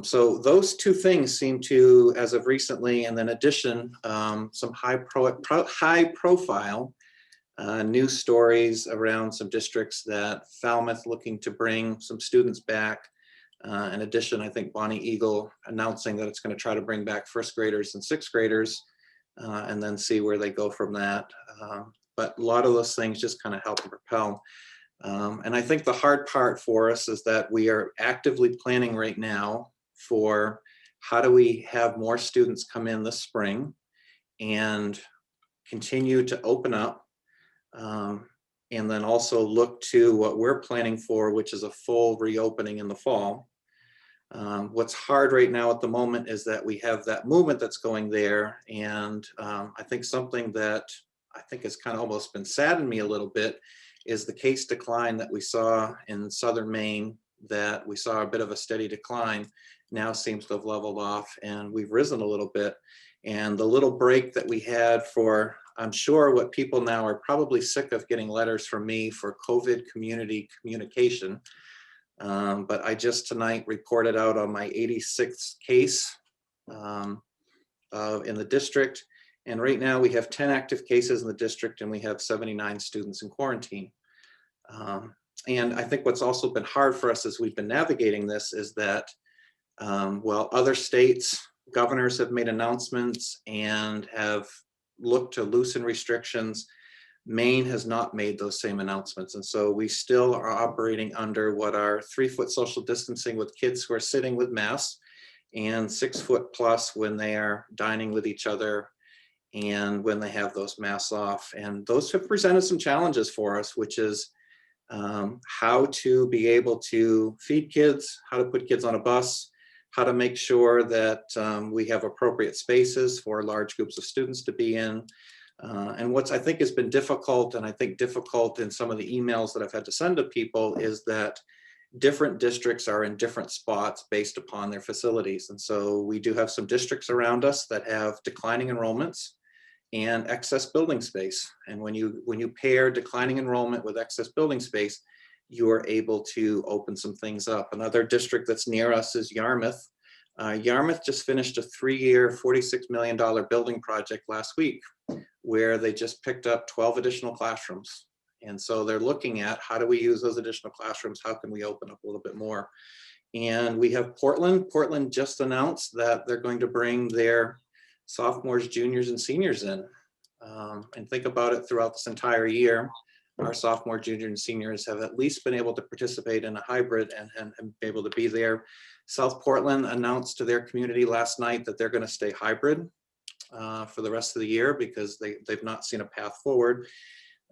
So those 2 things seem to, as of recently, and then addition, some high profile news stories around some districts that Falmouth looking to bring some students back. In addition, I think Bonnie Eagle announcing that it's going to try to bring back 1st graders and 6th graders and then see where they go from that. But a lot of those things just kind of help propel. And I think the hard part for us is that we are actively planning right now for how do we have more students come in this spring and continue to open up, and then also look to what we're planning for, which is a full reopening in the fall. What's hard right now at the moment is that we have that movement that's going there. And I think something that I think has kind of almost been saddened me a little bit is the case decline that we saw in southern Maine, that we saw a bit of a steady decline, now seems to have leveled off and we've risen a little bit. And the little break that we had for, I'm sure what people now are probably sick of getting letters from me for COVID community communication. But I just tonight reported out on my 86th case in the district. And right now we have 10 active cases in the district and we have 79 students in quarantine. And I think what's also been hard for us as we've been navigating this is that while other states, governors have made announcements and have looked to loosen restrictions, Maine has not made those same announcements. And so we still are operating under what are 3-foot social distancing with kids who are sitting with masks, and 6 foot plus when they are dining with each other and when they have those masks off. And those have presented some challenges for us, which is how to be able to feed kids, how to put kids on a bus, how to make sure that we have appropriate spaces for large groups of students to be in. And what's I think has been difficult, and I think difficult in some of the emails that I've had to send to people, is that different districts are in different spots based upon their facilities. And so we do have some districts around us that have declining enrollments and excess building space. And when you pair declining enrollment with excess building space, you are able to open some things up. Another district that's near us is Yarmouth. Yarmouth just finished a 3-year, $46 million building project last week, where they just picked up 12 additional classrooms. And so they're looking at how do we use those additional classrooms? How can we open up a little bit more? And we have Portland. Portland just announced that they're going to bring their sophomores, juniors, and seniors in. And think about it, throughout this entire year, our sophomore, junior, and seniors have at least been able to participate in a hybrid and be able to be there. South Portland announced to their community last night that they're going to stay hybrid for the rest of the year because they've not seen a path forward.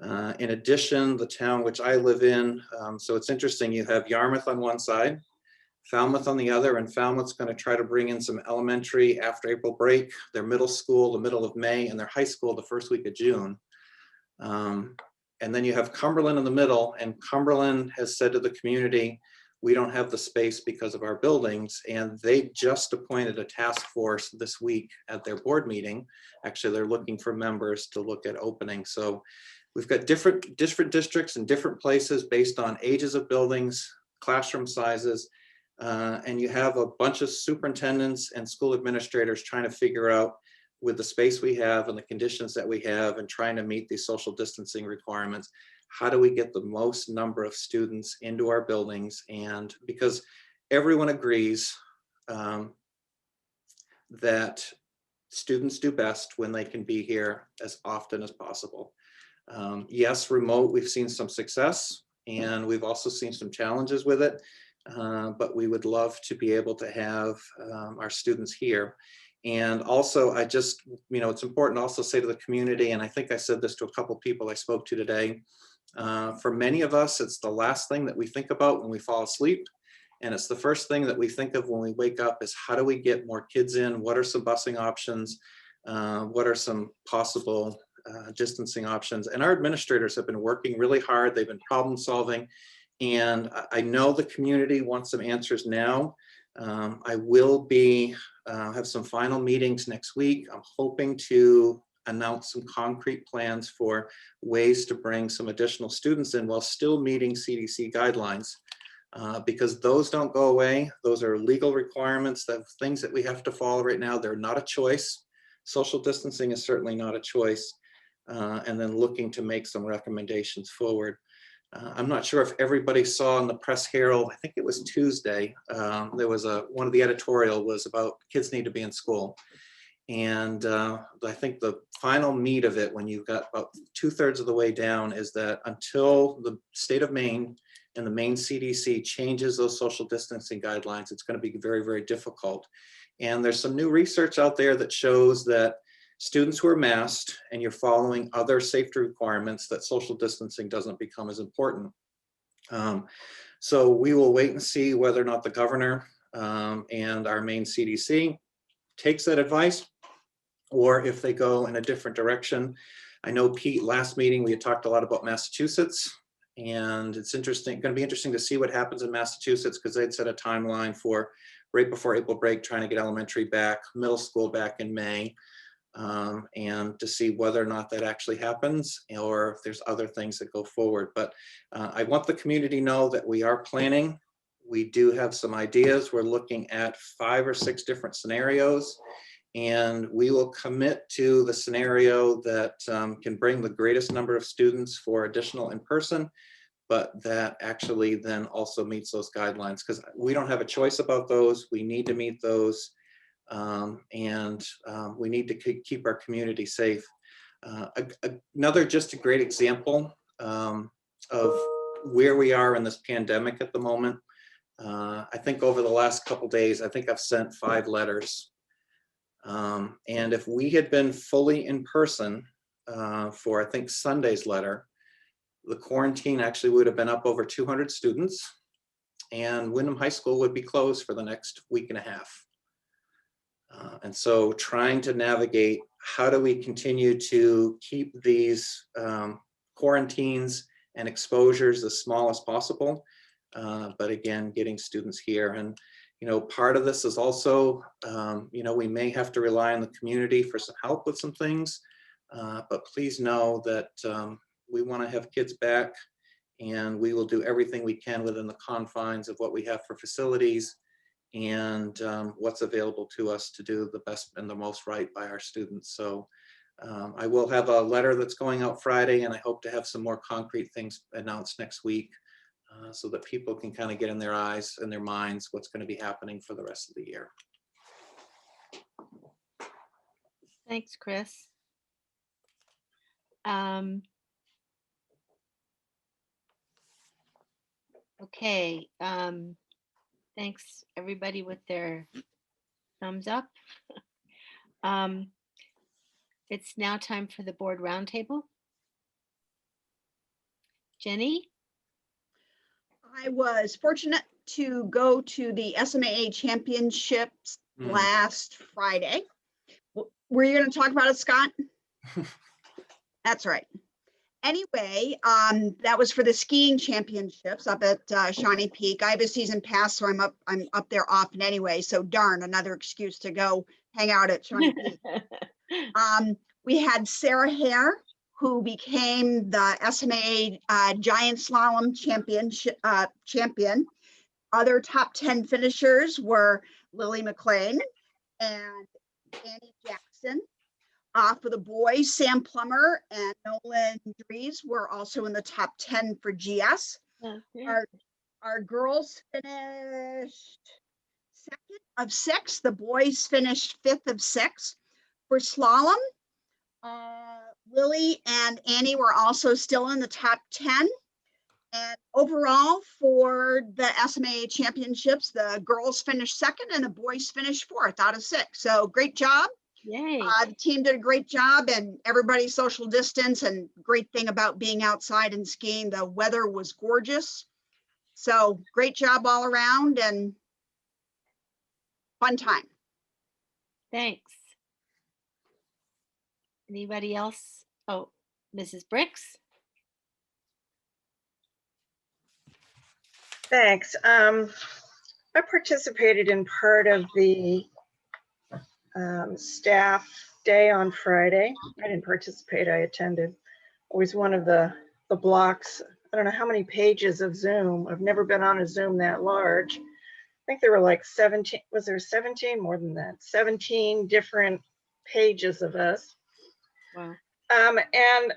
In addition, the town which I live in, so it's interesting, you have Yarmouth on one side, Falmouth on the other, and Falmouth's going to try to bring in some elementary after April break, their middle school the middle of May, and their high school the first week of June. And then you have Cumberland in the middle, and Cumberland has said to the community, we don't have the space because of our buildings. And they just appointed a task force this week at their board meeting. Actually, they're looking for members to look at opening. So we've got different districts in different places based on ages of buildings, classroom sizes, and you have a bunch of superintendents and school administrators trying to figure out, with the space we have and the conditions that we have and trying to meet these social distancing requirements, how do we get the most number of students into our buildings? And because everyone agrees that students do best when they can be here as often as possible. Yes, remote, we've seen some success and we've also seen some challenges with it, but we would love to be able to have our students here. And also, I just, it's important to also say to the community, and I think I said this to a couple people I spoke to today, for many of us, it's the last thing that we think about when we fall asleep. And it's the first thing that we think of when we wake up is how do we get more kids in? What are some busing options? What are some possible distancing options? And our administrators have been working really hard. They've been problem solving. And I know the community wants some answers now. I will be have some final meetings next week. I'm hoping to announce some concrete plans for ways to bring some additional students in while still meeting CDC guidelines, because those don't go away. Those are legal requirements, that things that we have to follow right now. They're not a choice. Social distancing is certainly not a choice. And then looking to make some recommendations forward. I'm not sure if everybody saw in the Press Herald, I think it was Tuesday, there was one of the editorial was about kids need to be in school. And I think the final meat of it, when you've got about 2/3 of the way down, is that until the state of Maine and the Maine CDC changes those social distancing guidelines, it's going to be very, very difficult. And there's some new research out there that shows that students who are masked and you're following other safety requirements, that social distancing doesn't become as important. So we will wait and see whether or not the governor and our main CDC takes that advice, or if they go in a different direction. I know, Pete, last meeting we had talked a lot about Massachusetts, and it's going to be interesting to see what happens in Massachusetts, because they'd set a timeline for right before April break, trying to get elementary back, middle school back in May, and to see whether or not that actually happens, or if there's other things that go forward. But I want the community to know that we are planning. We do have some ideas. We're looking at 5 or 6 different scenarios, and we will commit to the scenario that can bring the greatest number of students for additional in-person, but that actually then also meets those guidelines, because we don't have a choice about those. We need to meet those, and we need to keep our community safe. Another just a great example of where we are in this pandemic at the moment. I think over the last couple days, I think I've sent 5 letters. And if we had been fully in person for, I think, Sunday's letter, the quarantine actually would have been up over 200 students, and Wyndham High School would be closed for the next week and a half. And so trying to navigate, how do we continue to keep these quarantines and exposures as small as possible? But again, getting students here. And part of this is also, we may have to rely on the community for some help with some things, but please know that we want to have kids back, and we will do everything we can within the confines of what we have for facilities and what's available to us to do the best and the most right by our students. So I will have a letter that's going out Friday, and I hope to have some more concrete things announced next week, so that people can kind of get in their eyes and their minds what's going to be happening for the rest of the year. Thanks, Chris. Okay. Thanks, everybody, with their thumbs up. It's now time for the board roundtable. Jenny? I was fortunate to go to the SMAA championships last Friday. Were you going to talk about it, Scott? That's right. Anyway, that was for the skiing championships up at Shawnee Peak. I have a season pass, so I'm up there often anyway. So darn, another excuse to go hang out at Shawnee Peak. We had Sarah Hare, who became the SMA Giant Slalom champion. Other top 10 finishers were Lily McLean and Annie Jackson. For the boys, Sam Plummer and Nolan Dries were also in the top 10 for GS. Okay. Our girls finished 2nd of 6. The boys finished 5th of 6. For slalom, Lily and Annie were also still in the top 10. And overall for the SMA championships, the girls finished 2nd and the boys finished 4th out of 6. So great job. Yay. The team did a great job, and everybody social distance, and great thing about being outside and skiing, the weather was gorgeous. So great job all around and fun time. Thanks. Anybody else? Oh, Mrs. Briggs? Thanks. I participated in part of the staff day on Friday. I didn't participate, I attended. It was one of the blocks. I don't know how many pages of Zoom. I've never been on a Zoom that large. I think there were like 17, was there 17? More than that, 17 different pages of us. Wow. And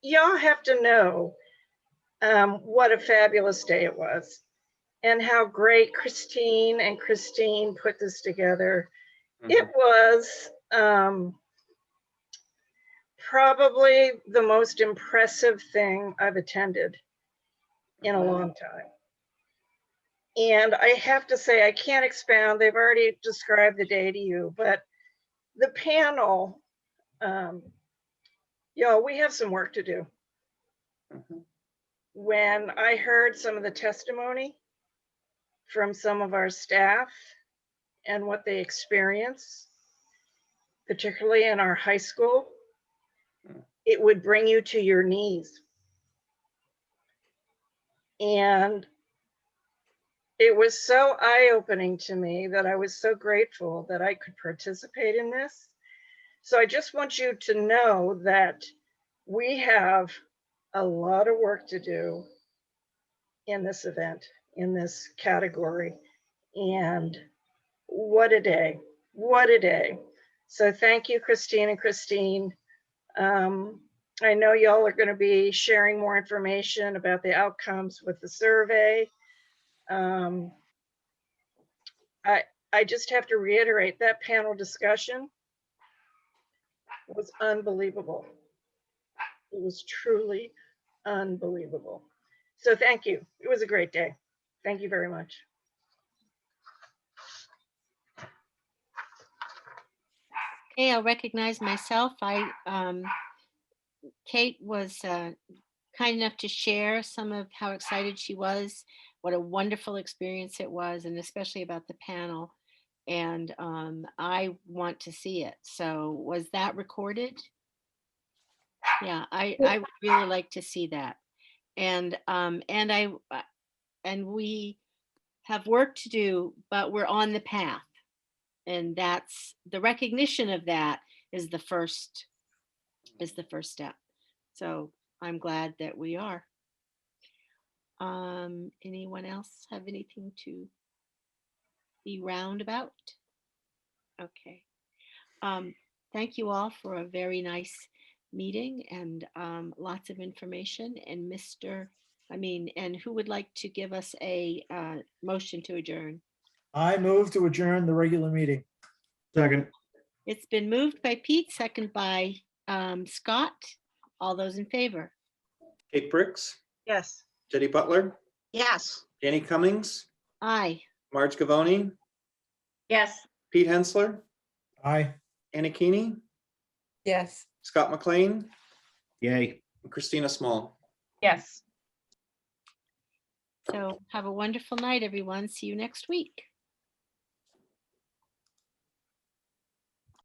y'all have to know what a fabulous day it was, and how great Christine put this together. It was probably the most impressive thing I've attended in a long time. And I have to say, I can't expound, they've already described the day to you, but the panel Y'all, we have some work to do. When I heard some of the testimony from some of our staff and what they experience, particularly in our high school, it would bring you to your knees. And it was so eye-opening to me that I was so grateful that I could participate in this. So I just want you to know that we have a lot of work to do in this event, in this category. And what a day, what a day. So thank you, Christine and Christine. I know y'all are going to be sharing more information about the outcomes with the survey. I just have to reiterate that panel discussion was unbelievable. It was truly unbelievable. So thank you. It was a great day. Thank you very much. Okay, I'll recognize myself. Kate was kind enough to share some of how excited she was, what a wonderful experience it was, and especially about the panel. And I want to see it. So was that recorded? Yeah, I would really like to see that. And we have work to do, but we're on the path. And that's the recognition of that is the first step. So I'm glad that we are. Anyone else have anything to be round about? Okay. Thank you all for a very nice meeting and lots of information. And and who would like to give us a motion to adjourn? I move to adjourn the regular meeting. Second. It's been moved by Pete, second by Scott. All those in favor? Kate Bricks, Yes. Jettie Butler, Yes. Danny Cummings, Aye. Marge Gavoni, Yes. Pete Hensler, Aye. Anna Keeney, Yes. Scott McLean, Yay. and Christina Small. Yes. So have a wonderful night, everyone. See you next week.